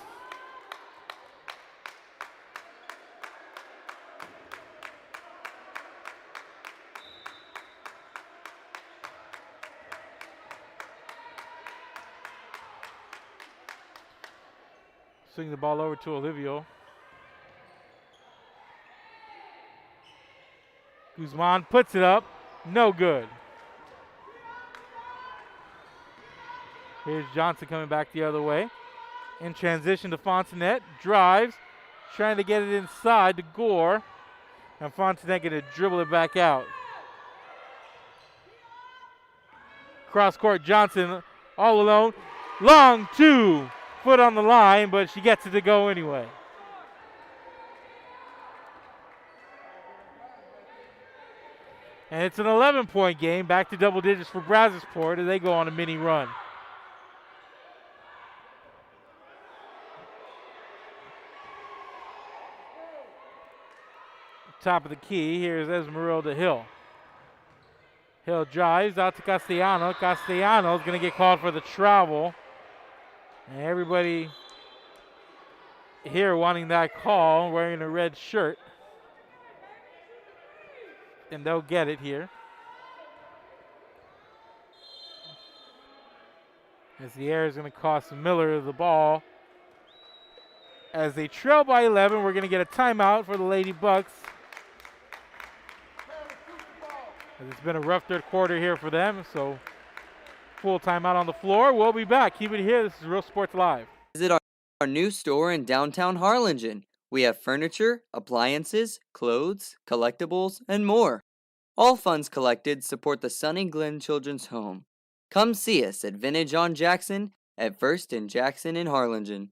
Swing the ball over to Olivio. Guzman puts it up, no good. Here's Johnson coming back the other way. In transition to Fontenette, drives, trying to get it inside to Gore. And Fontenette going to dribble it back out. Cross court, Johnson all alone. Long 2, foot on the line, but she gets it to go anyway. And it's an 11-point game, back to double digits for Brazosport as they go on a mini run. top of the key. Here's Esmeralda Hill. Hill drives out to Castellano. Castellano's going to get called for the travel. And everybody here wanting that call, wearing a red shirt. And they'll get it here. As the error is going to cost Miller the ball. As they trail by 11, we're going to get a timeout for the Lady Bucs. It's been a rough third quarter here for them, so full timeout on the floor. We'll be back. Keep it here. This is Real Sports Live. Visit our new store in downtown Harlingen. We have furniture, appliances, clothes, collectibles, and more. All funds collected support the Sunny Glen Children's Home. Come see us at Vintage on Jackson at First and Jackson in Harlingen.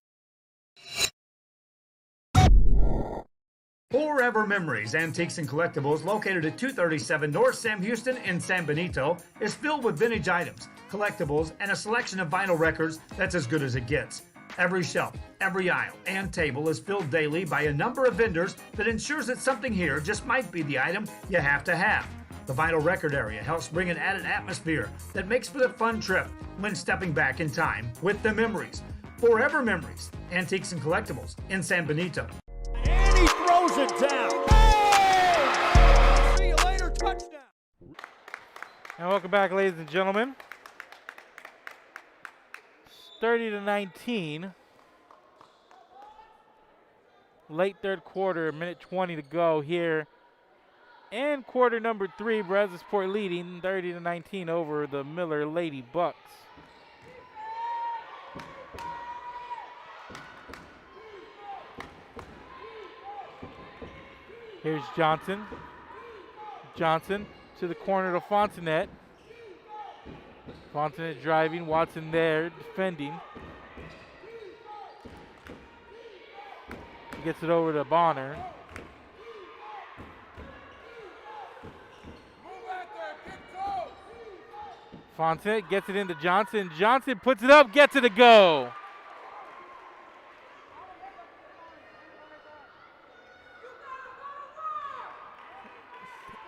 Forever Memories, Antiques and Collectibles, located at 237 North Sam Houston in San Benito, is filled with vintage items, collectibles, and a selection of vinyl records that's as good as it gets. Every shelf, every aisle, and table is filled daily by a number of vendors that ensures that something here just might be the item you have to have. The vinyl record area helps bring an added atmosphere that makes for the fun trip when stepping back in time with the memories. Forever Memories, Antiques and Collectibles in San Benito. And he throws it down. Oh! See you later, touchdown. And welcome back, ladies and gentlemen. 30-19. Late third quarter, minute 20 to go here. And quarter number 3, Brazosport leading 30-19 over the Miller Lady Bucs. Here's Johnson. Johnson to the corner to Fontanet. Fontanet driving, Watson there, defending. He gets it over to Bonner. Fontanet gets it into Johnson. Johnson puts it up, gets it to go.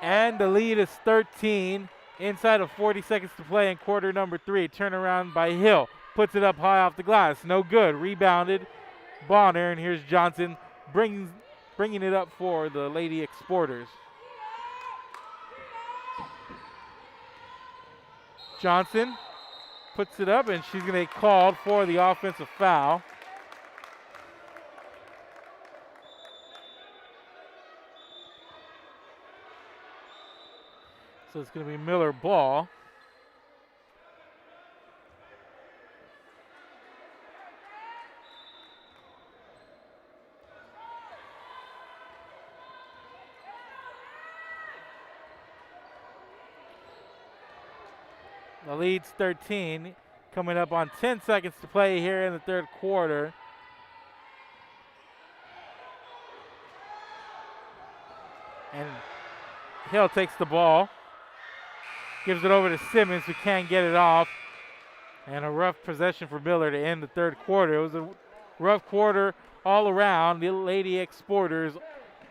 And the lead is 13. Inside of 40 seconds to play in quarter number 3. Turnaround by Hill. Puts it up high off the glass. No good. Rebounded. Bonner. And here's Johnson bringing it up for the Lady Exporters. Johnson puts it up, and she's going to get called for the offensive foul. So it's going to be Miller ball. The lead's 13, coming up on 10 seconds to play here in the third quarter. And Hill takes the ball. Gives it over to Simmons, who can't get it off. And a rough possession for Miller to end the third quarter. It was a rough quarter all around. The Lady Exporters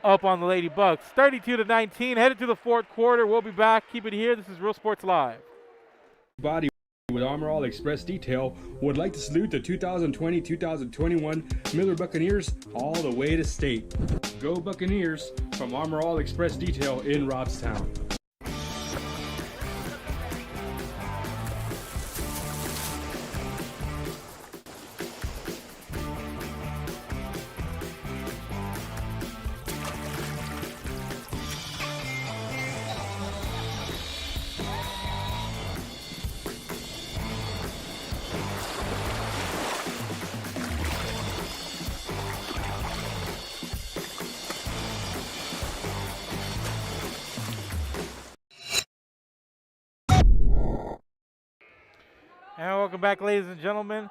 up on the Lady Bucs. 32-19, headed to the fourth quarter. We'll be back. Keep it here. This is Real Sports Live. Body with Armor All Express Detail would like to salute the 2020-2021 Miller Buccaneers all the way to state. Go Buccaneers from Armor All Express Detail in Robstown. And welcome back, ladies and gentlemen.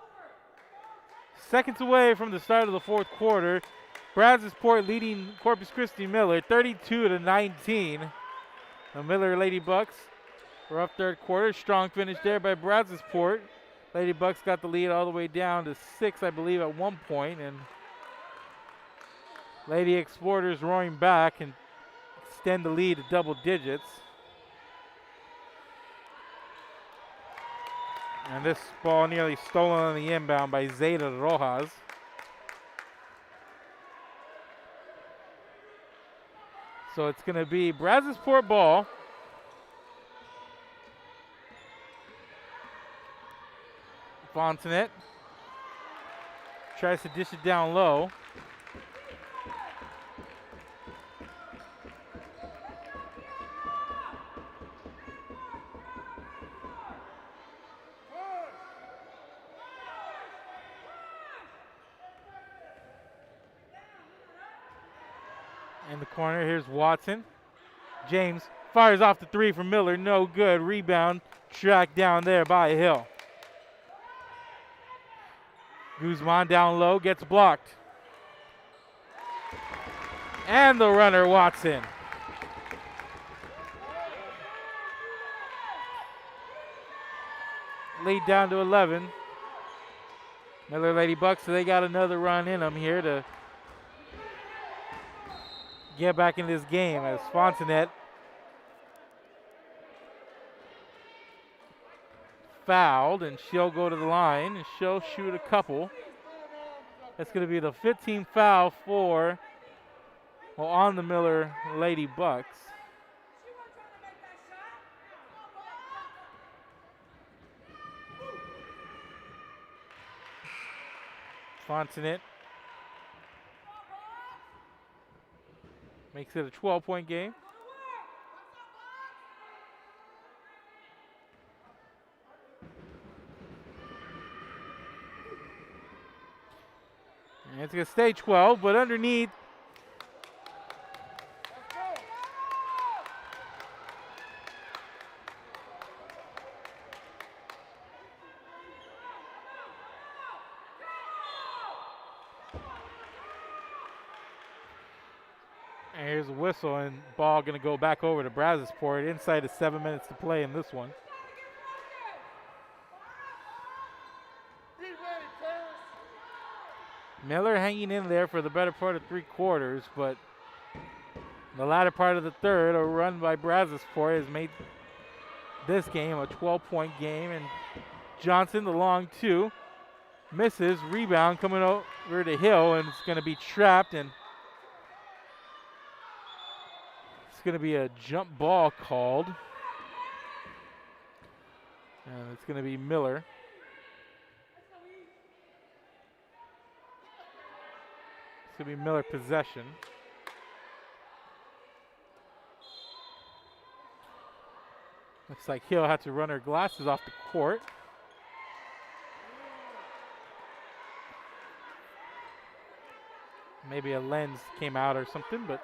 Seconds away from the start of the fourth quarter. Brazosport leading Corpus Christi Miller 32-19. The Miller Lady Bucs were up third quarter. Strong finish there by Brazosport. Lady Bucs got the lead all the way down to 6, I believe, at one point. And Lady Exporters roaring back and extend the lead to double digits. And this ball nearly stolen on the inbound by Zeta Rojas. So it's going to be Brazosport ball. Fontanet tries to dish it down low. In the corner, here's Watson. James fires off the three from Miller. No good. Rebound tracked down there by Hill. Guzman down low, gets blocked. And the runner, Watson. Lead down to 11. Miller Lady Bucs, so they got another run in them here to get back in this game as Fontanet fouled, and she'll go to the line and she'll shoot a couple. That's going to be the 15th foul on the Miller Lady Bucs. Fontanet makes it a 12-point game. And it's going to stay 12, but underneath, and here's a whistle, and ball going to go back over to Brazosport inside of 7 minutes to play in this one. Miller hanging in there for the better part of 3 quarters, but the latter part of the third, a run by Brazosport has made this game a 12-point game. And Johnson, the long two, misses. Rebound coming over to Hill, and it's going to be trapped, and it's going to be a jump ball called. And it's going to be Miller. It's going to be Miller possession. Looks like Hill had to run her glasses off the court. Maybe a lens came out or something, but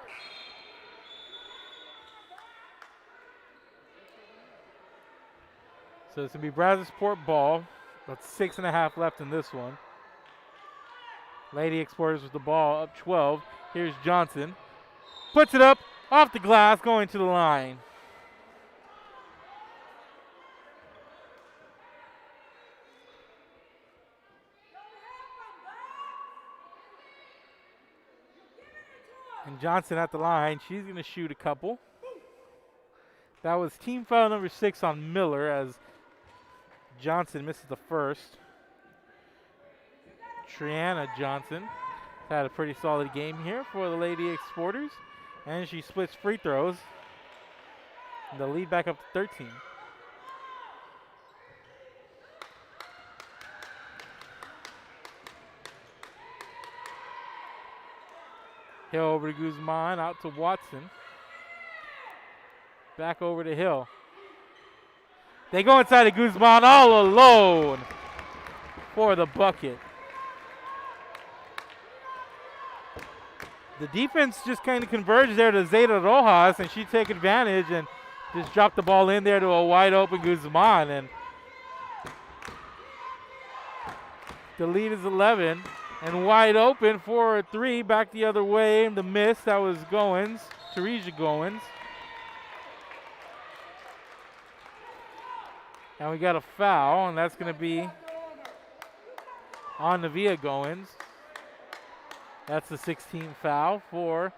so it's going to be Brazosport ball. About 6.5 left in this one. Lady Exporters with the ball up 12. Here's Johnson. Puts it up off the glass, going to the line. And Johnson at the line. She's going to shoot a couple. That was team foul number 6 on Miller as Johnson misses the first. Triana Johnson had a pretty solid game here for the Lady Exporters, and she splits free throws. And the lead back up to 13. Hill over to Guzman, out to Watson. Back over to Hill. They go inside of Guzman all alone for the bucket. The defense just kind of converged there to Zeta Rojas, and she took advantage and just dropped the ball in there to a wide open Guzman. And the lead is 11, and wide open for a 3 back the other way. And the miss, that was Goins, Teresa Goins. And we got a foul, and that's going to be on Navia Goins. That's the 16th foul for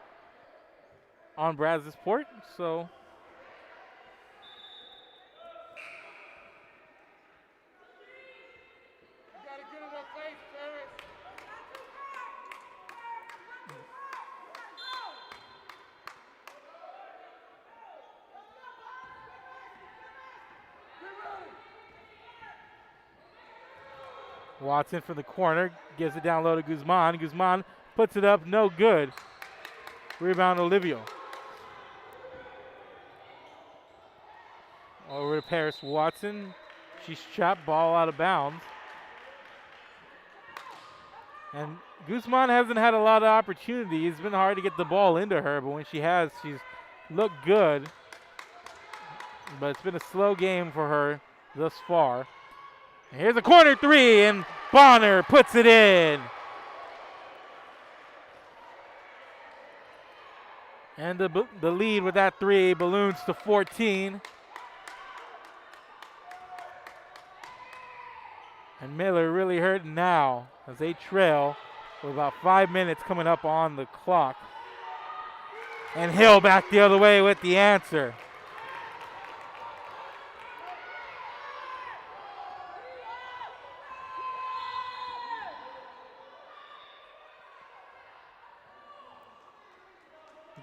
on Brazosport. So Watson from the corner gives it down low to Guzman. Guzman puts it up, no good. Rebound Olivio. Over to Paris Watson. She's trapped, ball out of bounds. And Guzman hasn't had a lot of opportunity. It's been hard to get the ball into her, but when she has, she's looked good. But it's been a slow game for her thus far. And here's a corner three, and Bonner puts it in. And the lead with that three balloons to 14. And Miller really hurting now as they trail with about 5 minutes coming up on the clock. And Hill back the other way with the answer.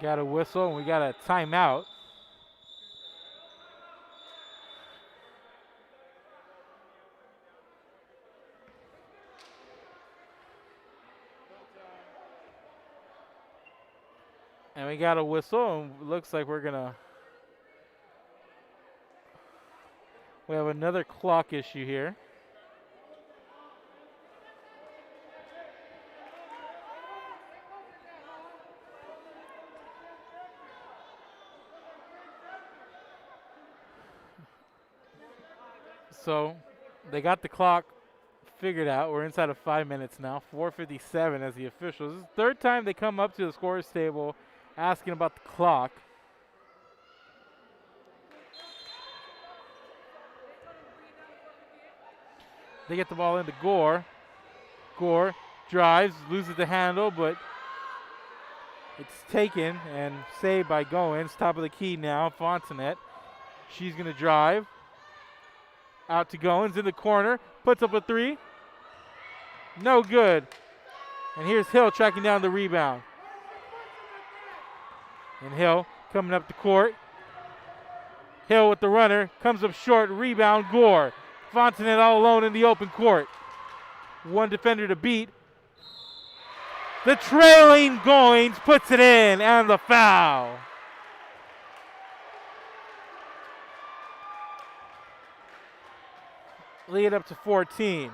Got a whistle and we got a timeout. And we got a whistle, and looks like we have another clock issue here. So they got the clock figured out. We're inside of 5 minutes now. 4:57 as the officials. This is the third time they come up to the scorer's table asking about the clock. They get the ball into Gore. Gore drives, loses the handle, but it's taken and saved by Goins. Top of the key now, Fontanet. She's going to drive. Out to Goins in the corner. Puts up a three. No good. And here's Hill tracking down the rebound. And Hill coming up the court. Hill with the runner. Comes up short. Rebound, Gore. Fontanet all alone in the open court. One defender to beat. The trailing Goins puts it in, and the foul. Lead up to 14.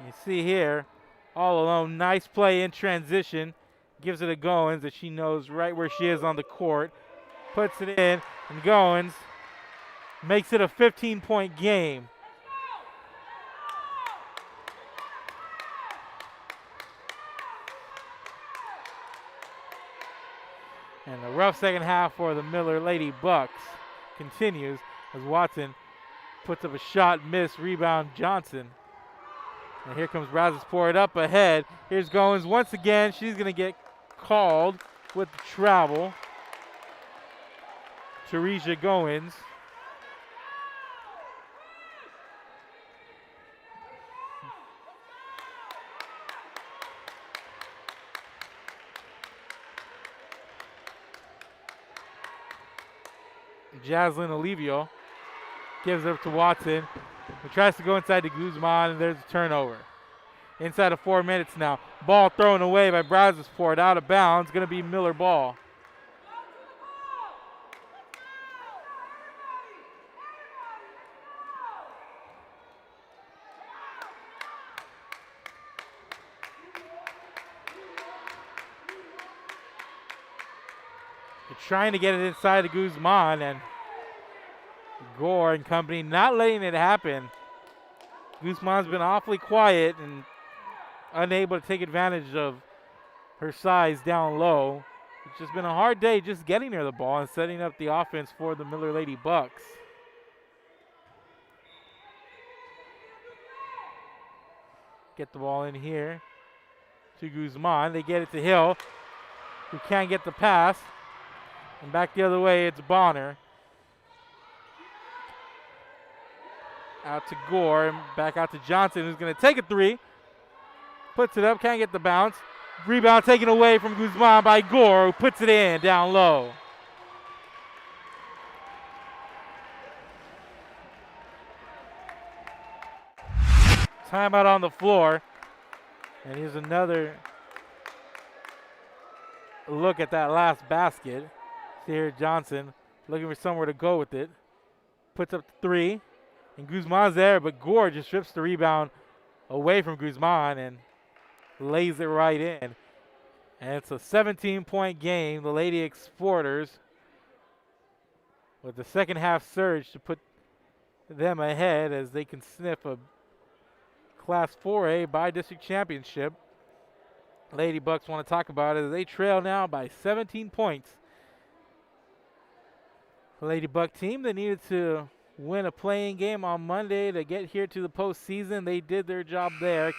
You see here, all alone, nice play in transition. Gives it a Goins that she knows right where she is on the court. Puts it in, and Goins makes it a 15-point game. And the rough second half for the Miller Lady Bucs continues as Watson puts up a shot, miss, rebound Johnson. And here comes Brazosport up ahead. Here's Goins once again. She's going to get called with the travel. Teresa Goins. Jaslyn Olivio gives it up to Watson, who tries to go inside to Guzman, and there's a turnover. Inside of 4 minutes now. Ball thrown away by Brazosport, out of bounds. Going to be Miller ball. They're trying to get it inside to Guzman, and Gore and company not letting it happen. Guzman's been awfully quiet and unable to take advantage of her size down low. It's just been a hard day just getting her the ball and setting up the offense for the Miller Lady Bucs. Get the ball in here to Guzman. They get it to Hill, who can't get the pass. And back the other way, it's Bonner. Out to Gore, and back out to Johnson, who's going to take a three. Puts it up, can't get the bounce. Rebound taken away from Guzman by Gore, who puts it in down low. Timeout on the floor. And here's another look at that last basket. See here Johnson looking for somewhere to go with it. Puts up the three. And Guzman's there, but Gore just strips the rebound away from Guzman and lays it right in. And it's a 17-point game. The Lady Exporters with the second half surge to put them ahead as they can sniff a Class 4A by-district championship. Lady Bucs want to talk about it as they trail now by 17 points. The Lady Buck team, they needed to win a playing game on Monday to get here to the postseason. They did their job there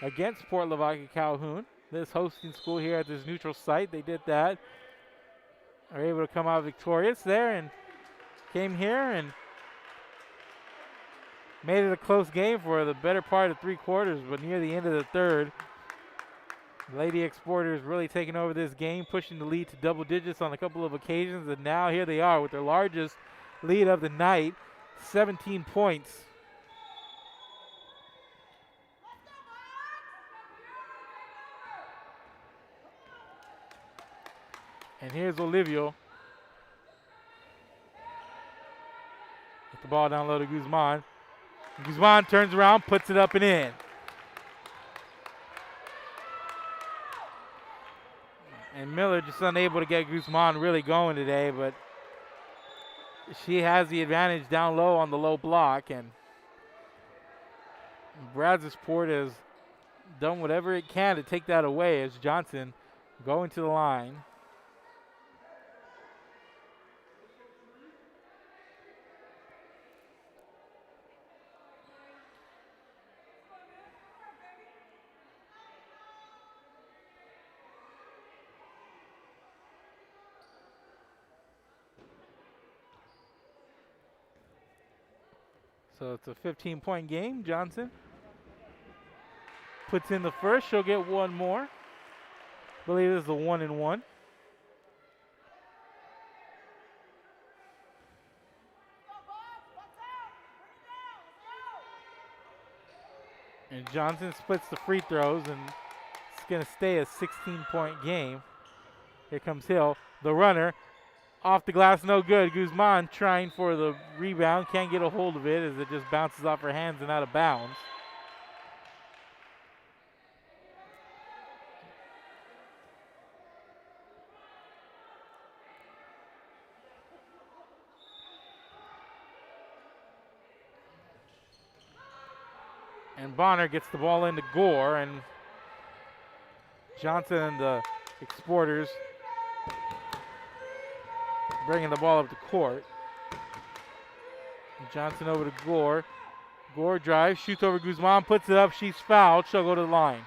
against Port Lavaca Calhoun, this hosting school here at this neutral site. They did that. Are able to come out victorious there and came here and made it a close game for the better part of 3 quarters, but near the end of the third, Lady Exporters really taking over this game, pushing the lead to double digits on a couple of occasions, and now here they are with their largest lead of the night, 17 points. And here's Olivio. Get the ball down low to Guzman. Guzman turns around, puts it up and in. And Miller just unable to get Guzman really going today, but she has the advantage down low on the low block, and Brazosport has done whatever it can to take that away as Johnson going to the line. So it's a 15-point game. Johnson puts in the first. She'll get one more. I believe this is a 1-and-1. And Johnson splits the free throws, and it's going to stay a 16-point game. Here comes Hill, the runner. Off the glass, no good. Guzman trying for the rebound. Can't get a hold of it as it just bounces off her hands and out of bounds. And Bonner gets the ball into Gore, and Johnson and the Exporters bringing the ball up the court. And Johnson over to Gore. Gore drives, shoots over Guzman, puts it up. She's fouled. She'll go to the line.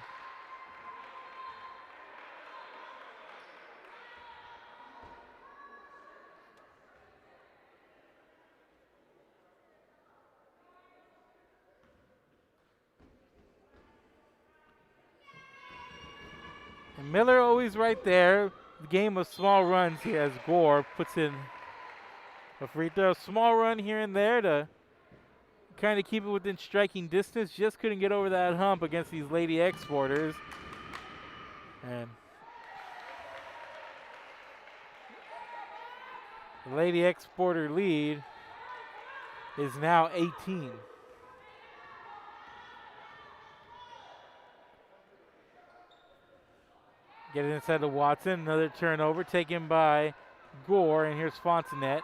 And Miller always right there. The game of small runs here as Gore puts in a free throw. Small run here and there to kind of keep it within striking distance. Just couldn't get over that hump against these Lady Exporters. And the Lady Exporter lead is now 18. Get it inside to Watson. Another turnover taken by Gore, and here's Fontanet.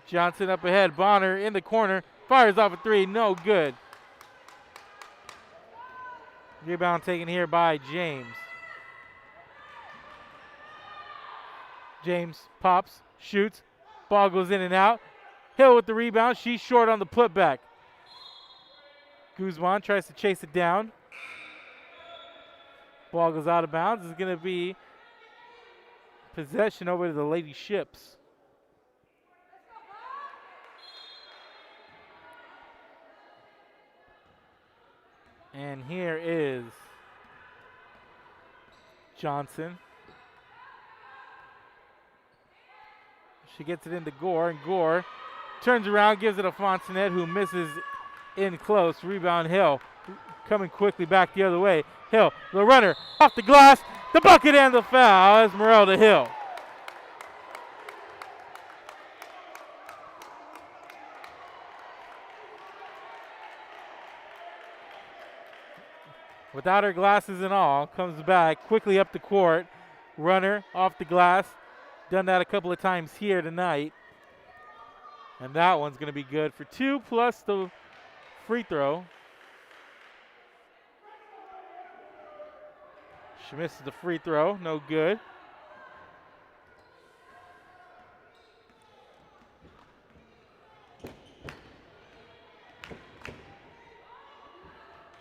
Johnson up ahead. Bonner in the corner. Fires off a three. No good. Rebound taken here by James. James pops, shoots. Ball goes in and out. Hill with the rebound. She's short on the putback. Guzman tries to chase it down. Ball goes out of bounds. It's going to be possession over to the Lady Ships. And here is Johnson. She gets it into Gore, and Gore turns around, gives it to Fontanet, who misses in close. Rebound Hill coming quickly back the other way. Hill, the runner, off the glass, the bucket and the foul. Esmeralda Hill. Without her glasses and all, comes back quickly up the court. Runner off the glass. Done that a couple of times here tonight. And that one's going to be good for 2 plus the free throw. She misses the free throw, no good.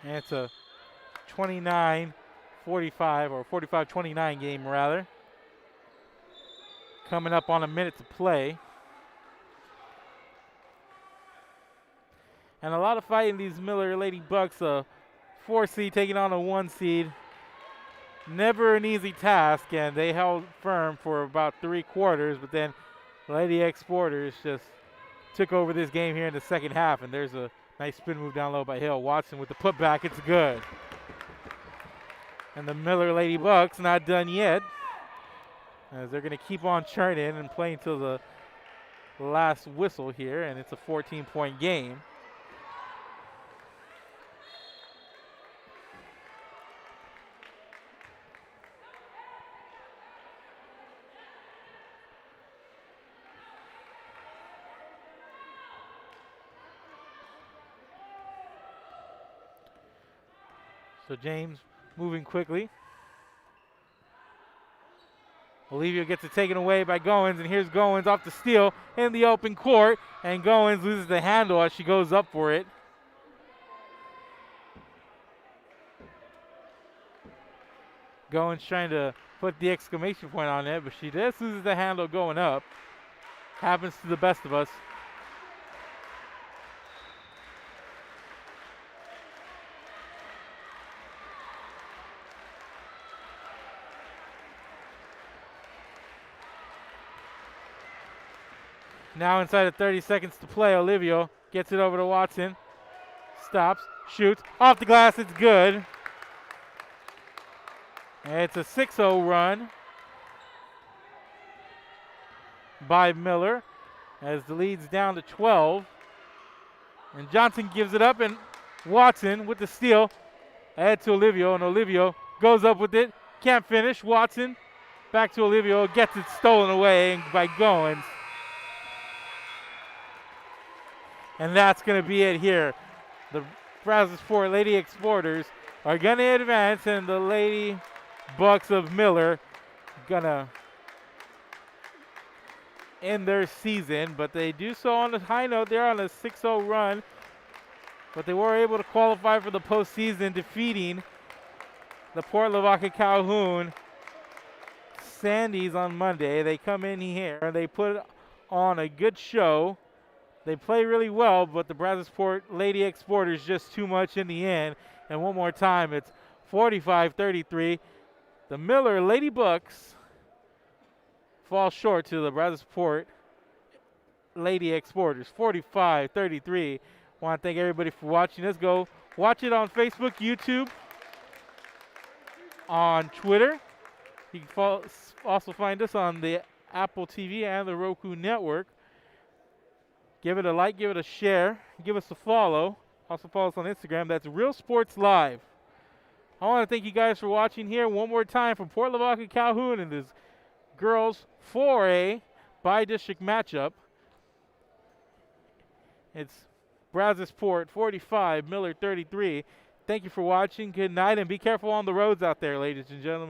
And it's a 29-45 or 45-29 game rather. Coming up on a minute to play. And a lot of fighting these Miller Lady Bucs, a 4 seed taking on a 1 seed. Never an easy task, and they held firm for about 3 quarters, but then Lady Exporters just took over this game here in the second half, and there's a nice spin move down low by Hill. Watson with the putback, it's good. And the Miller Lady Bucs not done yet, as they're going to keep on churning and playing till the last whistle here, and it's a 14-point game. So James moving quickly. Olivia gets it taken away by Goins, and here's Goins off the steal in the open court, and Goins loses the handle as she goes up for it. Goins trying to put the exclamation point on it, but she just loses the handle going up. Happens to the best of us. Now inside of 30 seconds to play, Olivia gets it over to Watson. Stops, shoots, off the glass, it's good. And it's a 6-0 run by Miller as the lead's down to 12. And Johnson gives it up, and Watson with the steal. Ahead to Olivia, and Olivia goes up with it. Can't finish. Watson back to Olivia, gets it stolen away by Goins. And that's going to be it here. The Brazosport Lady Exporters are going to advance, and the Lady Bucs of Miller going to end their season. But they do so on a high note. They're on a 6-0 run. But they were able to qualify for the postseason, defeating the Port Lavaca Calhoun Sandys on Monday. They come in here and they put on a good show. They play really well, but the Brazosport Lady Exporters just too much in the end. And one more time, it's 45-33. The Miller Lady Bucs fall short to the Brazosport Lady Exporters, 45-33. Want to thank everybody for watching. Let's go watch it on Facebook, YouTube, on Twitter. You can also find us on the Apple TV and the Roku Network. Give it a like, give it a share, give us a follow. Also follow us on Instagram. That's Real Sports Live. I want to thank you guys for watching here one more time from Port Lavaca Calhoun in this girls 4A bi-district matchup. It's Brazosport 45, Miller 33. Thank you for watching. Good night, and be careful on the roads out there, ladies and gentlemen.